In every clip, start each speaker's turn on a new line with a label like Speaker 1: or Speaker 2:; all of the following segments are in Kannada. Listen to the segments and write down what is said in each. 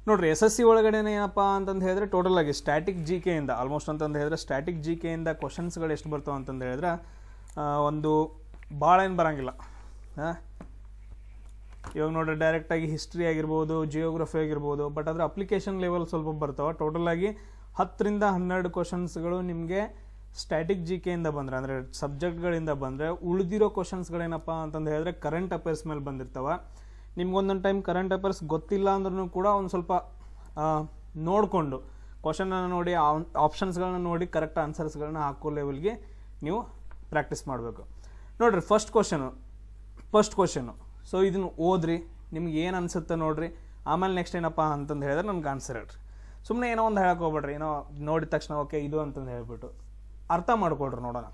Speaker 1: ನೋಡ್ರಿ ಎಸ್ ಎಸ್ ಸಿ ಒಳಗಡೆ ಏನಪ್ಪ ಅಂತಂದು ಹೇಳಿದ್ರೆ ಟೋಟಲ್ ಆಗಿ ಸ್ಟ್ಯಾಟಿಕ್ ಜಿ ಕೆಯಿಂದ ಆಲ್ಮೋಸ್ಟ್ ಅಂತಂದು ಹೇಳಿದ್ರೆ ಸ್ಟ್ಯಾಟಿಕ್ ಜಿ ಕೆಯಿಂದ ಕ್ವಶನ್ಸ್ಗಳು ಎಷ್ಟು ಬರ್ತಾವೆ ಅಂತಂದು ಹೇಳಿದ್ರೆ ಒಂದು ಭಾಳ ಏನು ಬರೋಂಗಿಲ್ಲ. ಇವಾಗ ನೋಡ್ರಿ ಡೈರೆಕ್ಟಾಗಿ ಹಿಸ್ಟ್ರಿ ಆಗಿರ್ಬೋದು, ಜಿಯೋಗ್ರಫಿ ಆಗಿರ್ಬೋದು, ಬಟ್ ಅದರ ಅಪ್ಲಿಕೇಶನ್ ಲೆವೆಲ್ ಸ್ವಲ್ಪ ಬರ್ತಾವೆ. ಟೋಟಲ್ ಆಗಿ 10 ರಿಂದ 12 ಕ್ವಶನ್ಸ್ಗಳು ನಿಮಗೆ ಸ್ಟ್ಯಾಟಿಕ್ ಜಿ ಕೆಯಿಂದ ಬಂದರೆ ಅಂದರೆ ಸಬ್ಜೆಕ್ಟ್ಗಳಿಂದ ಬಂದರೆ, ಉಳಿದಿರೋ ಕ್ವಶನ್ಸ್ಗಳೇನಪ್ಪ ಅಂತಂದು ಹೇಳಿದ್ರೆ ಕರೆಂಟ್ ಅಫೇರ್ಸ್ ಮೇಲೆ ಬಂದಿರ್ತಾವೆ. ನಿಮ್ಗೊಂದೊಂದು ಟೈಮ್ ಕರೆಂಟ್ ಅಫೇರ್ಸ್ ಗೊತ್ತಿಲ್ಲ ಅಂದ್ರೂ ಕೂಡ ಒಂದು ಸ್ವಲ್ಪ ನೋಡಿಕೊಂಡು ಕ್ವಶನನ್ನು ನೋಡಿ ಆಪ್ಷನ್ಸ್ಗಳನ್ನ ನೋಡಿ ಕರೆಕ್ಟ್ ಆನ್ಸರ್ಸ್ಗಳನ್ನ ಹಾಕೋ ಲೆವೆಲ್ಗೆ ನೀವು ಪ್ರಾಕ್ಟೀಸ್ ಮಾಡಬೇಕು. ನೋಡಿರಿ ಫಸ್ಟ್ ಕ್ವಶನು ಸೊ ಇದನ್ನು ಓದ್ರಿ, ನಿಮ್ಗೆ ಏನು ಅನಿಸುತ್ತೆ ನೋಡಿರಿ, ಆಮೇಲೆ ನೆಕ್ಸ್ಟ್ ಏನಪ್ಪ ಅಂತಂದು ಹೇಳಿದ್ರೆ ನನಗೆ ಆನ್ಸರ್ ಹೇಳ್ರಿ. ಸುಮ್ಮನೆ ಏನೋ ಒಂದು ಹೇಳಕ್ಕೆ ಹೋಗ್ಬೇಡ್ರಿ, ಏನೋ ನೋಡಿದ ತಕ್ಷಣ ಓಕೆ ಇದು ಅಂತಂದು ಹೇಳ್ಬಿಟ್ಟು ಅರ್ಥ ಮಾಡ್ಕೊಳ್ರಿ. ನೋಡೋಣ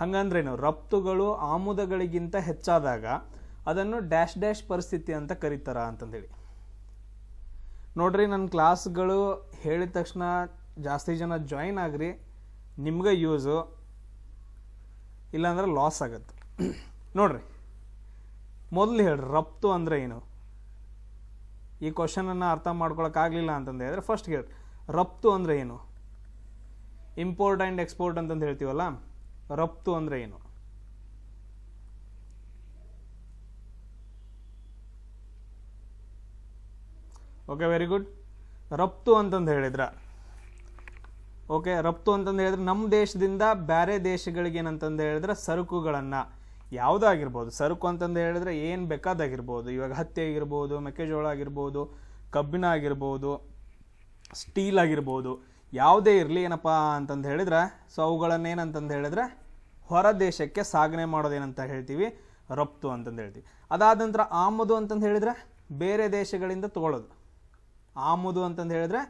Speaker 1: ಹಾಗಂದ್ರೇನು, ರಫ್ತುಗಳು ಆಮದುಗಳಿಗಿಂತ ಹೆಚ್ಚಾದಾಗ ಅದನ್ನು ಡ್ಯಾಶ್ ಡ್ಯಾಶ್ ಪರಿಸ್ಥಿತಿ ಅಂತ ಕರೀತಾರ ಅಂತಂದೇಳಿ. ನೋಡ್ರಿ ನನ್ನ ಕ್ಲಾಸ್ಗಳು ಹೇಳಿದ ತಕ್ಷಣ ಜಾಸ್ತಿ ಜನ ಜಾಯಿನ್ ಆಗ್ರಿ, ನಿಮ್ಗೆ ಯೂಸು, ಇಲ್ಲಾಂದ್ರೆ ಲಾಸ್ ಆಗುತ್ತೆ. ನೋಡ್ರಿ ಮೊದಲು ಹೇಳ್ರಿ ರಫ್ತು ಅಂದರೆ ಏನು. ಈ ಕ್ವಶನನ್ನು ಅರ್ಥ ಮಾಡ್ಕೊಳಕ್ಕಾಗಲಿಲ್ಲ ಅಂತಂದು ಹೇಳಿದ್ರೆ ಫಸ್ಟ್ ಹೇಳ್ರಿ ರಫ್ತು ಅಂದರೆ ಏನು. ಇಂಪೋರ್ಟ್ ಆ್ಯಂಡ್ ಎಕ್ಸ್ಪೋರ್ಟ್ ಅಂತಂದು ಹೇಳ್ತೀವಲ್ಲ, ರಫ್ತು ಅಂದರೆ ಏನು. Okay, very good. ರಫ್ತು ಅಂತಂದು ಹೇಳಿದ್ರೆ ರಫ್ತು ಅಂತಂದು ಹೇಳಿದ್ರೆ ನಮ್ಮ ದೇಶದಿಂದ ಬೇರೆ ದೇಶಗಳಿಗೆ ಏನಂತಂದು ಹೇಳಿದ್ರೆ ಸರಕುಗಳನ್ನು ಯಾವುದಾಗಿರ್ಬೋದು, ಸರಕು ಅಂತಂದು ಹೇಳಿದ್ರೆ ಏನು ಬೇಕಾದಾಗಿರ್ಬೋದು, ಇವಾಗ ಹತ್ತಿ ಆಗಿರ್ಬೋದು, ಮೆಕ್ಕೆಜೋಳ ಆಗಿರ್ಬೋದು, ಕಬ್ಬಿಣ ಆಗಿರ್ಬೋದು, ಸ್ಟೀಲ್ ಆಗಿರ್ಬೋದು, ಯಾವುದೇ ಇರಲಿ ಏನಪ್ಪ ಅಂತಂದು ಹೇಳಿದ್ರೆ ಸೊ ಅವುಗಳನ್ನೇನಂತಂದು ಹೇಳಿದ್ರೆ ಹೊರ ದೇಶಕ್ಕೆ ಸಾಗಣೆ ಮಾಡೋದೇನಂತ ಹೇಳ್ತೀವಿ, ರಫ್ತು ಅಂತಂದು ಹೇಳ್ತೀವಿ. ಅದಾದ ನಂತರ ಆಮದು ಅಂತಂದು ಹೇಳಿದ್ರೆ ಬೇರೆ ದೇಶಗಳಿಂದ ತೊಗೊಳ್ಳೋದು. ಆಮದು ಅಂತಂದು ಹೇಳಿದ್ರೆ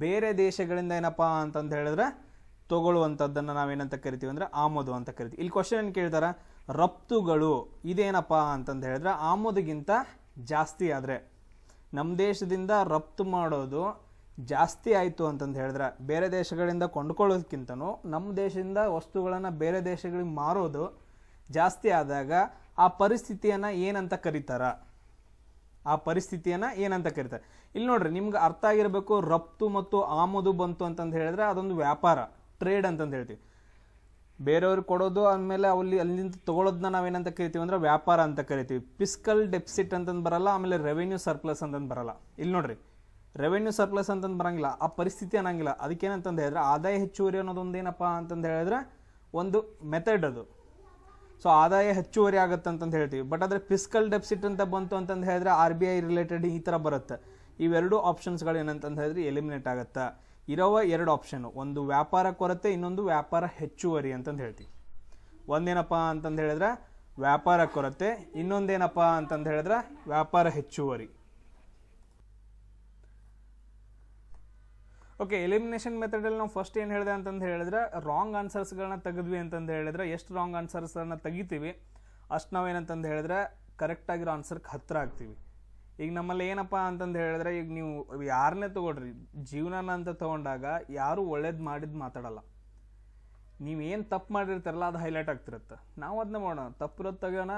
Speaker 1: ಬೇರೆ ದೇಶಗಳಿಂದ ಏನಪ್ಪ ಅಂತಂದು ಹೇಳಿದ್ರೆ ತೊಗೊಳ್ಳುವಂಥದ್ದನ್ನು ನಾವೇನಂತ ಕರಿತೀವಿ ಅಂದರೆ ಆಮದು ಅಂತ ಕರಿತೀವಿ. ಇಲ್ಲಿ ಕ್ವಶನ್ ಏನು ಕೇಳ್ತಾರೆ, ರಫ್ತುಗಳು ಇದೇನಪ್ಪ ಅಂತಂದು ಹೇಳಿದ್ರೆ ಆಮದಿಗಿಂತ ಜಾಸ್ತಿ ಆದರೆ, ನಮ್ಮ ದೇಶದಿಂದ ರಫ್ತು ಮಾಡೋದು ಜಾಸ್ತಿ ಆಯಿತು ಅಂತಂದು ಹೇಳಿದ್ರೆ, ಬೇರೆ ದೇಶಗಳಿಂದ ಕೊಂಡ್ಕೊಳ್ಳೋದಕ್ಕಿಂತನೂ ನಮ್ಮ ದೇಶದಿಂದ ವಸ್ತುಗಳನ್ನು ಬೇರೆ ದೇಶಗಳಿಗೆ ಮಾರೋದು ಜಾಸ್ತಿ ಆದಾಗ ಆ ಪರಿಸ್ಥಿತಿಯನ್ನು ಏನಂತ ಕರೀತಾರ, ಇಲ್ಲಿ ನೋಡ್ರಿ ನಿಮ್ಗೆ ಅರ್ಥ ಆಗಿರಬೇಕು. ರಫ್ತು ಮತ್ತು ಆಮದು ಬಂತು ಅಂತಂದು ಹೇಳಿದ್ರೆ ಅದೊಂದು ವ್ಯಾಪಾರ, ಟ್ರೇಡ್ ಅಂತಂದು ಹೇಳ್ತೀವಿ. ಬೇರೆಯವ್ರಿಗೆ ಕೊಡೋದು ಆಮೇಲೆ ಅಲ್ಲಿಂದ ತೊಗೊಳೋದನ್ನ ನಾವೇನಂತ ಕರಿತೀವಿ ಅಂದ್ರೆ ವ್ಯಾಪಾರ ಅಂತ ಕರಿತೀವಿ. ಫಿಸ್ಕಲ್ ಡೆಫಿಸಿಟ್ ಅಂತಂದು ಬರಲ್ಲ, ಆಮೇಲೆ ರೆವೆನ್ಯೂ ಸರ್ಪ್ಲಸ್ ಅಂತಂದು ಬರಲ್ಲ. ಇಲ್ಲಿ ನೋಡ್ರಿ ರೆವೆನ್ಯೂ ಸರ್ಪ್ಲಸ್ ಅಂತಂದು ಬರಂಗಿಲ್ಲ, ಆ ಪರಿಸ್ಥಿತಿ ಅನ್ನಂಗಿಲ್ಲ. ಅದಕ್ಕೇನಂತಂದು ಹೇಳಿದ್ರೆ ಆದಾಯ ಹೆಚ್ಚುವರಿ ಅನ್ನೋದೊಂದು ಏನಪ್ಪ ಅಂತಂದು ಹೇಳಿದ್ರೆ ಒಂದು ಮೆಥಡ್ ಅದು. ಸೊ ಆದಾಯ ಹೆಚ್ಚುವರಿ ಆಗುತ್ತೆ ಅಂತಂದು ಹೇಳ್ತೀವಿ. ಬಟ್ ಆದರೆ ಫಿಸ್ಕಲ್ ಡೆಫಿಸಿಟ್ ಅಂತ ಬಂತು ಅಂತಂದು ಹೇಳಿದ್ರೆ RBI ರಿಲೇಟೆಡ್ ಈ ಥರ ಬರುತ್ತೆ. ಇವೆರಡು ಆಪ್ಷನ್ಸ್ಗಳು ಏನಂತಂದು ಹೇಳಿದ್ರೆ ಎಲಿಮಿನೇಟ್ ಆಗುತ್ತೆ. ಇರುವ 2 ಆಪ್ಷನು, ಒಂದು ವ್ಯಾಪಾರ ಕೊರತೆ, ಇನ್ನೊಂದು ವ್ಯಾಪಾರ ಹೆಚ್ಚುವರಿ ಅಂತಂದು ಹೇಳ್ತೀವಿ. ಒಂದೇನಪ್ಪ ಅಂತಂದು ಹೇಳಿದ್ರೆ ವ್ಯಾಪಾರ ಕೊರತೆ, ಇನ್ನೊಂದೇನಪ್ಪ ಅಂತಂದು ಹೇಳಿದ್ರೆ ವ್ಯಾಪಾರ ಹೆಚ್ಚುವರಿ. ಓಕೆ, ಎಲಿಮಿನೇಷನ್ ಮೆಥಡಲ್ಲಿ ನಾವು ಫಸ್ಟ್ ಏನು ಹೇಳಿದೆ ಅಂತಂದು ಹೇಳಿದ್ರೆ ರಾಂಗ್ ಆನ್ಸರ್ಸ್ಗಳನ್ನ ತೆಗೆದ್ವಿ ಅಂತಂದು ಹೇಳಿದ್ರೆ ಎಷ್ಟು ರಾಂಗ್ ಆನ್ಸರ್ಸನ್ನು ತೆಗಿತೀವಿ ಅಷ್ಟು ನಾವೇನಂತಂದು ಹೇಳಿದ್ರೆ ಕರೆಕ್ಟಾಗಿರೋ ಆನ್ಸರ್ಗೆ ಹತ್ತಿರ ಆಗ್ತೀವಿ. ಈಗ ನಮ್ಮಲ್ಲಿ ಏನಪ್ಪ ಅಂತಂದು ಹೇಳಿದ್ರೆ, ಈಗ ನೀವು ಯಾರನ್ನೇ ತೊಗೊಳ್ರಿ, ಜೀವನನ ಅಂತ ತೊಗೊಂಡಾಗ ಯಾರು ಒಳ್ಳೇದು ಮಾಡಿದ್ದು ಮಾತಾಡಲ್ಲ. ನೀವೇನು ತಪ್ಪು ಮಾಡಿರ್ತಾರಲ್ಲ ಅದು ಹೈಲೈಟ್ ಆಗ್ತಿರುತ್ತೆ. ನಾವು ಅದನ್ನ ಮಾಡೋಣ, ತಪ್ಪಿರೋದು ತೆಗೋಣ,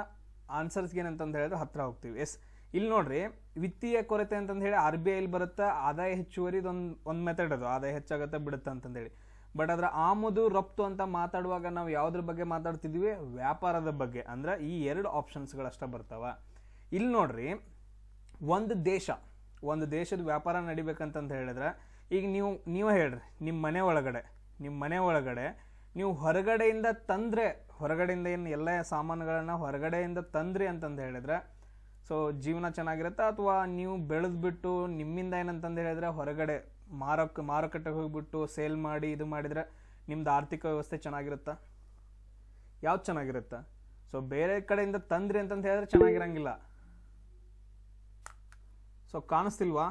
Speaker 1: ಆನ್ಸರ್ಸ್ಗೆ ಏನಂತಂದು ಹೇಳಿದ್ರೆ ಹತ್ತಿರ ಹೋಗ್ತೀವಿ. ಎಸ್, ಇಲ್ಲಿ ನೋಡ್ರಿ ವಿತ್ತೀಯ ಕೊರತೆ ಅಂತಂದು ಹೇಳಿ RBI ಬರುತ್ತೆ, ಆದಾಯ ಹೆಚ್ಚುವರಿ ಒಂದು ಮೆಥಡ್ ಅದು, ಆದಾಯ ಹೆಚ್ಚಾಗುತ್ತೆ ಬಿಡುತ್ತೆ ಅಂತಂದೇಳಿ. ಬಟ್ ಅದರ ಆಮದು ರಫ್ತು ಅಂತ ಮಾತಾಡುವಾಗ ನಾವು ಯಾವುದ್ರ ಬಗ್ಗೆ ಮಾತಾಡ್ತಿದ್ವಿ, ವ್ಯಾಪಾರದ ಬಗ್ಗೆ. ಅಂದ್ರೆ ಈ 2 ಆಪ್ಷನ್ಸ್ಗಳಷ್ಟೇ ಬರ್ತಾವ. ಇಲ್ಲಿ ನೋಡ್ರಿ ಒಂದು ದೇಶದ ವ್ಯಾಪಾರ ನಡಿಬೇಕಂತಂದು ಹೇಳಿದ್ರೆ, ಈಗ ನೀವು ಹೇಳ್ರಿ ನಿಮ್ಮ ಮನೆ ಒಳಗಡೆ ನೀವು ಹೊರಗಡೆಯಿಂದ ತಂದರೆ, ಹೊರಗಡೆಯಿಂದ ಏನು ಎಲ್ಲ ಸಾಮಾನುಗಳನ್ನು ಹೊರಗಡೆಯಿಂದ ತಂದ್ರಿ ಅಂತಂದು ಹೇಳಿದ್ರೆ ಸೊ ಜೀವನ ಚೆನ್ನಾಗಿರುತ್ತೆ. ಅಥವಾ ನೀವು ಬೆಳೆದ್ಬಿಟ್ಟು ನಿಮ್ಮಿಂದ ಏನಂತಂದು ಹೇಳಿದ್ರೆ ಹೊರಗಡೆ ಮಾರುಕಟ್ಟೆಗೆ ಹೋಗ್ಬಿಟ್ಟು ಸೇಲ್ ಮಾಡಿ ಇದು ಮಾಡಿದರೆ ನಿಮ್ದು ಆರ್ಥಿಕ ವ್ಯವಸ್ಥೆ ಚೆನ್ನಾಗಿರುತ್ತಾ? ಯಾವ್ದು ಚೆನ್ನಾಗಿರುತ್ತಾ? ಸೊ ಬೇರೆ ಕಡೆಯಿಂದ ತಂದ್ರಿ ಅಂತಂದು ಹೇಳಿದ್ರೆ ಚೆನ್ನಾಗಿರಂಗಿಲ್ಲ. ಸೊ ಕಾಣಿಸ್ತಿಲ್ವಾ?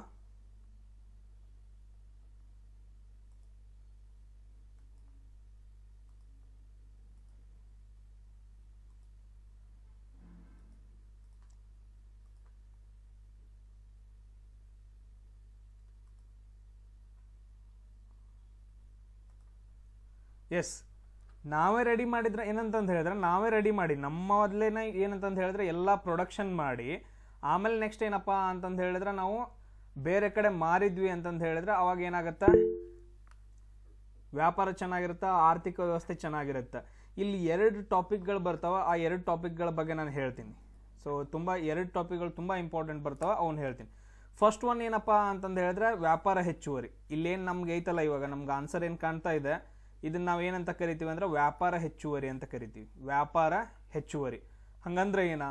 Speaker 1: ಎಸ್, ನಾವೇ ರೆಡಿ ಮಾಡಿದ್ರೆ ಏನಂತಂದು ಹೇಳಿದ್ರೆ ನಾವೇ ರೆಡಿ ಮಾಡಿ ನಮ್ಮ ಮೊದಲೇನೆ ಏನಂತಂದು ಹೇಳಿದ್ರೆ ಎಲ್ಲ ಪ್ರೊಡಕ್ಷನ್ ಮಾಡಿ ಆಮೇಲೆ ನೆಕ್ಸ್ಟ್ ಏನಪ್ಪ ಅಂತಂದು ಹೇಳಿದ್ರೆ ನಾವು ಬೇರೆ ಕಡೆ ಮಾರಿದ್ವಿ ಅಂತಂದು ಹೇಳಿದ್ರೆ ಅವಾಗ ಏನಾಗತ್ತ, ವ್ಯಾಪಾರ ಚೆನ್ನಾಗಿರುತ್ತೆ, ಆರ್ಥಿಕ ವ್ಯವಸ್ಥೆ ಚೆನ್ನಾಗಿರುತ್ತೆ. ಇಲ್ಲಿ 2 ಟಾಪಿಕ್ಗಳು ಬರ್ತಾವ. ಆ 2 ಟಾಪಿಕ್ಗಳ ಬಗ್ಗೆ ನಾನು ಹೇಳ್ತೀನಿ. ಸೊ ತುಂಬ 2 ಟಾಪಿಕ್ಗಳು ತುಂಬ ಇಂಪಾರ್ಟೆಂಟ್ ಬರ್ತಾವ, ಅವ್ನು ಹೇಳ್ತೀನಿ. ಫಸ್ಟ್ ಒನ್ ಏನಪ್ಪ ಅಂತಂದು ಹೇಳಿದ್ರೆ ವ್ಯಾಪಾರ ಹೆಚ್ಚುವರಿ. ಇಲ್ಲೇನು ನಮ್ಗೆ ಐತಲ್ಲ, ಇವಾಗ ನಮ್ಗೆ ಆನ್ಸರ್ ಏನು ಕಾಣ್ತಾ ಇದೆ, ಇದನ್ನ ನಾವು ಏನಂತ ಕರಿತೀವಿ ಅಂದ್ರೆ ವ್ಯಾಪಾರ ಹೆಚ್ಚುವರಿ ಅಂತ ಕರಿತೀವಿ. ವ್ಯಾಪಾರ ಹೆಚ್ಚುವರಿ ಹಂಗಂದ್ರೆ ಏನ,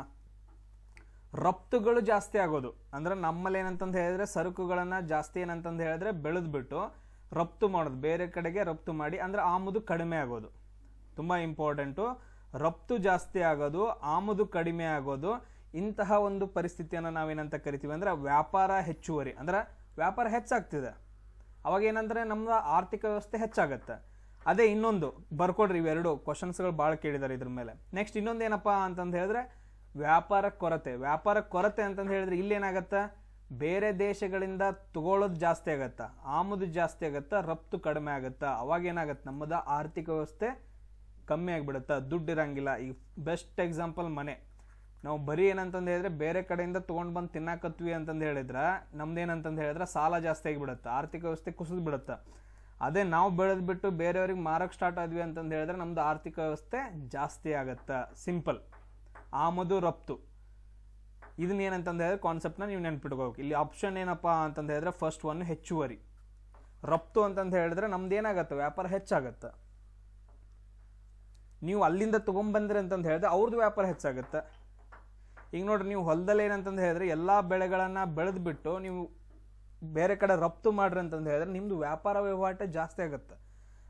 Speaker 1: ರಫ್ತುಗಳು ಜಾಸ್ತಿ ಆಗೋದು. ಅಂದ್ರೆ ನಮ್ಮಲ್ಲಿ ಏನಂತಂದು ಹೇಳಿದ್ರೆ ಸರಕುಗಳನ್ನ ಜಾಸ್ತಿ ಏನಂತಂದು ಹೇಳಿದ್ರೆ ಬೆಳೆದ್ಬಿಟ್ಟು ರಫ್ತು ಮಾಡೋದು, ಬೇರೆ ಕಡೆಗೆ ರಫ್ತು ಮಾಡಿ, ಅಂದ್ರೆ ಆಮದು ಕಡಿಮೆ ಆಗೋದು. ತುಂಬ ಇಂಪಾರ್ಟೆಂಟು. ರಫ್ತು ಜಾಸ್ತಿ ಆಗೋದು, ಆಮದು ಕಡಿಮೆ ಆಗೋದು, ಇಂತಹ ಒಂದು ಪರಿಸ್ಥಿತಿಯನ್ನು ನಾವೇನಂತ ಕರಿತೀವಿ ಅಂದ್ರೆ ವ್ಯಾಪಾರ ಹೆಚ್ಚುವರಿ. ಅಂದ್ರೆ ವ್ಯಾಪಾರ ಹೆಚ್ಚಾಗ್ತಿದೆ, ಅವಾಗ ಏನಂದ್ರೆ ನಮ್ದು ಆರ್ಥಿಕ ವ್ಯವಸ್ಥೆ ಹೆಚ್ಚಾಗತ್ತೆ. ಅದೇ ಇನ್ನೊಂದು ಬರ್ಕೊಡ್ರಿ, ಇವೆರಡು ಕ್ವಶನ್ಸ್ಗಳು ಭಾಳ ಕೇಳಿದ್ದಾರೆ ಇದ್ರ ಮೇಲೆ. ನೆಕ್ಸ್ಟ್ ಇನ್ನೊಂದು ಏನಪ್ಪಾ ಅಂತಂದು ಹೇಳಿದ್ರೆ ವ್ಯಾಪಾರ ಕೊರತೆ. ವ್ಯಾಪಾರ ಕೊರತೆ ಅಂತಂದು ಹೇಳಿದ್ರೆ ಇಲ್ಲೇನಾಗತ್ತೆ, ಬೇರೆ ದೇಶಗಳಿಂದ ತಗೊಳ್ಳೋದು ಜಾಸ್ತಿ ಆಗತ್ತ, ಆಮದು ಜಾಸ್ತಿ ಆಗತ್ತ, ರಫ್ತು ಕಡಿಮೆ ಆಗತ್ತ. ಅವಾಗ ಏನಾಗತ್ತೆ, ನಮ್ಮದ ಆರ್ಥಿಕ ವ್ಯವಸ್ಥೆ ಕಮ್ಮಿ ಆಗಿಬಿಡುತ್ತೆ, ದುಡ್ಡು ಇರಂಗಿಲ್ಲ. ಈಗ ಬೆಸ್ಟ್ ಎಕ್ಸಾಂಪಲ್ ಮನೆ. ನಾವು ಬರೀ ಏನಂತಂದು ಹೇಳಿದ್ರೆ ಬೇರೆ ಕಡೆಯಿಂದ ತೊಗೊಂಡು ಬಂದು ತಿನ್ನಾಕತ್ವಿ ಅಂತಂದು ಹೇಳಿದ್ರೆ ನಮ್ದೇನಂತಂದು ಹೇಳಿದ್ರೆ ಸಾಲ ಜಾಸ್ತಿ ಆಗಿಬಿಡುತ್ತೆ, ಆರ್ಥಿಕ ವ್ಯವಸ್ಥೆ ಕುಸಿದು ಬಿಡುತ್ತೆ. ಅದೇ ನಾವು ಬೆಳೆದ್ಬಿಟ್ಟು ಬೇರೆಯವ್ರಿಗೆ ಮಾರಕ್ಕೆ ಸ್ಟಾರ್ಟ್ ಆದ್ವಿ ಅಂತಂದು ಹೇಳಿದ್ರೆ ನಮ್ದು ಆರ್ಥಿಕ ವ್ಯವಸ್ಥೆ ಜಾಸ್ತಿ ಆಗತ್ತೆ. ಸಿಂಪಲ್. ಆಮದು ರಫ್ತು ಇದನ್ನ ಏನಂತಂದು ಹೇಳಿದ್ರೆ ಕಾನ್ಸೆಪ್ಟ್ನ ನೀವು ನೆನ್ಪಿಟ್ಕೋಬೇಕು. ಇಲ್ಲಿ ಆಪ್ಷನ್ ಏನಪ್ಪಾ ಅಂತಂದು ಹೇಳಿದ್ರೆ ಫಸ್ಟ್ ಒನ್ ಹೆಚ್ಚುವರಿ. ರಫ್ತು ಅಂತಂದು ಹೇಳಿದ್ರೆ ನಮ್ದು ಏನಾಗತ್ತೆ, ವ್ಯಾಪಾರ ಹೆಚ್ಚಾಗತ್ತೆ. ನೀವು ಅಲ್ಲಿಂದ ತೊಗೊಂಬಂದ್ರಿ ಅಂತಂದು ಹೇಳಿದ್ರೆ ಅವ್ರದ್ದು ವ್ಯಾಪಾರ ಹೆಚ್ಚಾಗತ್ತೆ. ಈಗ ನೋಡ್ರಿ, ನೀವು ಹೊಲದಲ್ಲಿ ಏನಂತಂದು ಹೇಳಿದ್ರೆ ಎಲ್ಲ ಬೆಳೆಗಳನ್ನು ಬೆಳೆದ್ಬಿಟ್ಟು ನೀವು ಬೇರೆ ಕಡೆ ರಫ್ತು ಮಾಡ್ರಿ ಅಂತಂದು ಹೇಳಿದ್ರೆ ನಿಮ್ಮದು ವ್ಯಾಪಾರ ವಹಿವಾಟು ಜಾಸ್ತಿ ಆಗುತ್ತೆ.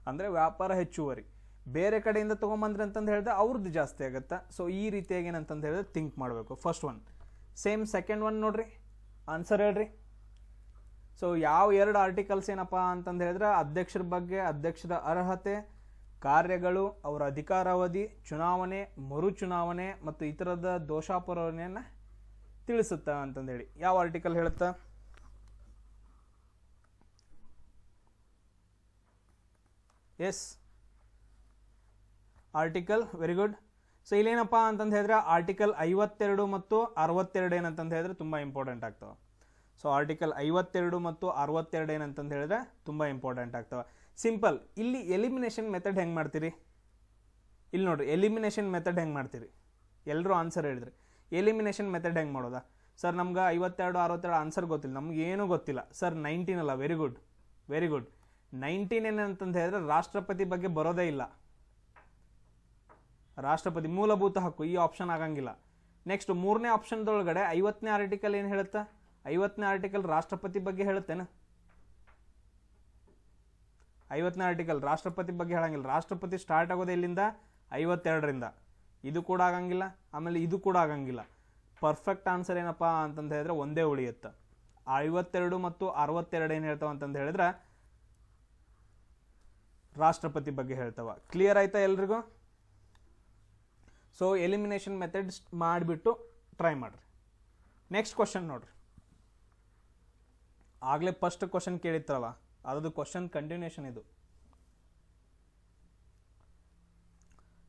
Speaker 1: ಅಂದರೆ ವ್ಯಾಪಾರ ಹೆಚ್ಚುವರಿ. ಬೇರೆ ಕಡೆಯಿಂದ ತೊಗೊಂಬಂದ್ರಿ ಅಂತಂದು ಹೇಳಿದ್ರೆ ಅವ್ರದ್ದು ಜಾಸ್ತಿ ಆಗುತ್ತೆ. ಸೊ ಈ ರೀತಿಯಾಗಿ ಏನಂತಂದು ಹೇಳಿದ್ರೆ ಥಿಂಕ್ ಮಾಡಬೇಕು. First one. Same second one ನೋಡ್ರಿ, ಆನ್ಸರ್ ಹೇಳ್ರಿ. ಸೊ ಯಾವ 2 ಆರ್ಟಿಕಲ್ಸ್ ಏನಪ್ಪ ಅಂತಂದು ಹೇಳಿದ್ರೆ ಅಧ್ಯಕ್ಷರ ಬಗ್ಗೆ, ಅಧ್ಯಕ್ಷರ ಅರ್ಹತೆ, ಕಾರ್ಯಗಳು, ಅವರ ಅಧಿಕಾರಾವಧಿ, ಚುನಾವಣೆ, ಮರು ಚುನಾವಣೆ ಮತ್ತು ಇತರದ ದೋಷಾಪರೋಪಣೆಯನ್ನು ತಿಳಿಸುತ್ತಾ ಅಂತಂದೇಳಿ ಯಾವ ಆರ್ಟಿಕಲ್ ಹೇಳುತ್ತಾ? Yes, article. Very good. So ಇಲ್ಲೇನಪ್ಪ ಅಂತಂದು ಹೇಳಿದ್ರೆ ಆರ್ಟಿಕಲ್ 52 ಮತ್ತು 62 ಏನಂತಂದು ಹೇಳಿದ್ರೆ ತುಂಬ ಇಂಪಾರ್ಟೆಂಟ್ ಆಗ್ತವೆ. ಸೊ ಆರ್ಟಿಕಲ್ 52 ಮತ್ತು 62 ಏನಂತಂದು ಹೇಳಿದ್ರೆ ತುಂಬ ಇಂಪಾರ್ಟೆಂಟ್ ಆಗ್ತವೆ. ಸಿಂಪಲ್. ಇಲ್ಲಿ ಎಲಿಮಿನೇಷನ್ ಮೆಥಡ್ ಹೆಂಗೆ ಮಾಡ್ತೀರಿ? ಇಲ್ಲಿ ನೋಡ್ರಿ, ಎಲಿಮಿನೇಷನ್ ಮೆಥಡ್ ಹೆಂಗೆ ಮಾಡ್ತೀರಿ? ಎಲ್ಲರೂ ಆನ್ಸರ್ ಹೇಳಿದ್ರಿ. ಎಲಿಮಿನೇಷನ್ ಮೆಥಡ್ ಹೆಂಗೆ ಮಾಡೋದಾ? ಸರ್ ನಮ್ಗೆ 52, 62 ಆನ್ಸರ್ ಗೊತ್ತಿಲ್ಲ, ನಮ್ಗೆ ಏನೂ ಗೊತ್ತಿಲ್ಲ. ಸರ್ 19 ಅಲ್ಲ. Very good, very good. 19 ಏನಂತಂದು ಹೇಳಿದ್ರೆ ರಾಷ್ಟ್ರಪತಿ ಬಗ್ಗೆ ಬರೋದೇ ಇಲ್ಲ. ರಾಷ್ಟ್ರಪತಿ ಮೂಲಭೂತ ಹಕ್ಕು, ಈ ಆಪ್ಷನ್ ಆಗಂಗಿಲ್ಲ. ನೆಕ್ಸ್ಟ್ 3ನೇ ಆಪ್ಷನ್ದೊಳಗಡೆ 50ನೇ ಆರ್ಟಿಕಲ್ ಏನು ಹೇಳುತ್ತಾ? 50ನೇ ಆರ್ಟಿಕಲ್ ರಾಷ್ಟ್ರಪತಿ ಬಗ್ಗೆ ಹೇಳುತ್ತೇನೆ? 50ನೇ ಆರ್ಟಿಕಲ್ ರಾಷ್ಟ್ರಪತಿ ಬಗ್ಗೆ ಹೇಳಂಗಿಲ್ಲ. ರಾಷ್ಟ್ರಪತಿ ಸ್ಟಾರ್ಟ್ ಆಗೋದು ಎಲ್ಲಿಂದ? 52ರಿಂದ. ಇದು ಕೂಡ ಆಗಂಗಿಲ್ಲ, ಆಮೇಲೆ ಇದು ಕೂಡ ಆಗಂಗಿಲ್ಲ. ಪರ್ಫೆಕ್ಟ್ ಆನ್ಸರ್ ಏನಪ್ಪ ಅಂತಂದು ಹೇಳಿದ್ರೆ ಒಂದೇ ಉಳಿಯುತ್ತೆ. 52 ಮತ್ತು 62 ಏನು ಹೇಳ್ತಾವ ಅಂತಂದು ಹೇಳಿದ್ರೆ ರಾಷ್ಟ್ರಪತಿ ಬಗ್ಗೆ ಹೇಳ್ತಾವ. ಕ್ಲಿಯರ್ ಆಯ್ತಾ ಎಲ್ರಿಗೂ? ಸೊ ಎಲಿಮಿನೇಷನ್ ಮೆಥಡ್ ಮಾಡಿಬಿಟ್ಟು ಟ್ರೈ ಮಾಡ್ರಿ. ನೆಕ್ಸ್ಟ್ ಕ್ವಶನ್ ನೋಡ್ರಿ. ಆಗಲೇ ಫಸ್ಟ್ ಕ್ವಶನ್ ಕೇಳಿತ್ರಲ್ಲ, ಅದ್ರದ್ದು ಕ್ವಶನ್ ಕಂಟಿನ್ಯೂಷನ್ ಇದು.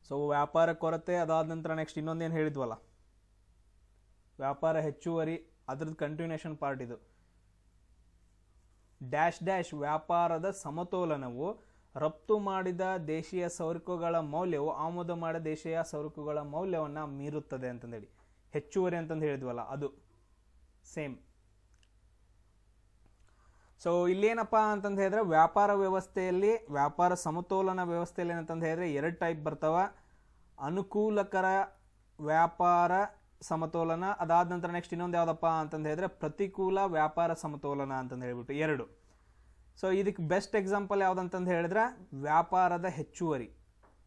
Speaker 1: ಸೊ ವ್ಯಾಪಾರ ಕೊರತೆ, ಅದಾದ ನಂತರ ನೆಕ್ಸ್ಟ್ ಇನ್ನೊಂದೇನು ಹೇಳಿದ್ವಲ್ಲ, ವ್ಯಾಪಾರ ಹೆಚ್ಚುವರಿ, ಅದ್ರದ್ದು ಕಂಟಿನ್ಯೂಷನ್ ಪಾರ್ಟ್ ಇದು. ಡ್ಯಾಶ್ ಡ್ಯಾಶ್ ವ್ಯಾಪಾರದ ಸಮತೋಲನವು ರಫ್ತು ಮಾಡಿದ ದೇಶೀಯ ಸರಕುಗಳ ಮೌಲ್ಯವು ಆಮದು ಮಾಡಿದ ದೇಶೀಯ ಸರಕುಗಳ ಮೌಲ್ಯವನ್ನು ಮೀರುತ್ತದೆ ಅಂತಂದೇಳಿ ಹೆಚ್ಚುವರಿ ಅಂತಂದು ಹೇಳಿದ್ವಲ್ಲ, ಅದು ಸೇಮ್. ಸೊ ಇಲ್ಲೇನಪ್ಪ ಅಂತಂದು ಹೇಳಿದ್ರೆ ವ್ಯಾಪಾರ ವ್ಯವಸ್ಥೆಯಲ್ಲಿ, ವ್ಯಾಪಾರ ಸಮತೋಲನ ವ್ಯವಸ್ಥೆಯಲ್ಲಿ ಏನಂತಂದು ಹೇಳಿದ್ರೆ 2 ಟೈಪ್ ಬರ್ತಾವ. ಅನುಕೂಲಕರ ವ್ಯಾಪಾರ ಸಮತೋಲನ, ಅದಾದ ನಂತರ ನೆಕ್ಸ್ಟ್ ಇನ್ನೊಂದು ಯಾವುದಪ್ಪ ಅಂತಂದು ಹೇಳಿದ್ರೆ ಪ್ರತಿಕೂಲ ವ್ಯಾಪಾರ ಸಮತೋಲನ ಅಂತಂದು ಹೇಳ್ಬಿಟ್ಟು 2. ಸೊ ಇದಕ್ಕೆ ಬೆಸ್ಟ್ ಎಕ್ಸಾಂಪಲ್ ಯಾವುದಂತಂದು ಹೇಳಿದ್ರೆ ವ್ಯಾಪಾರದ ಹೆಚ್ಚುವರಿ.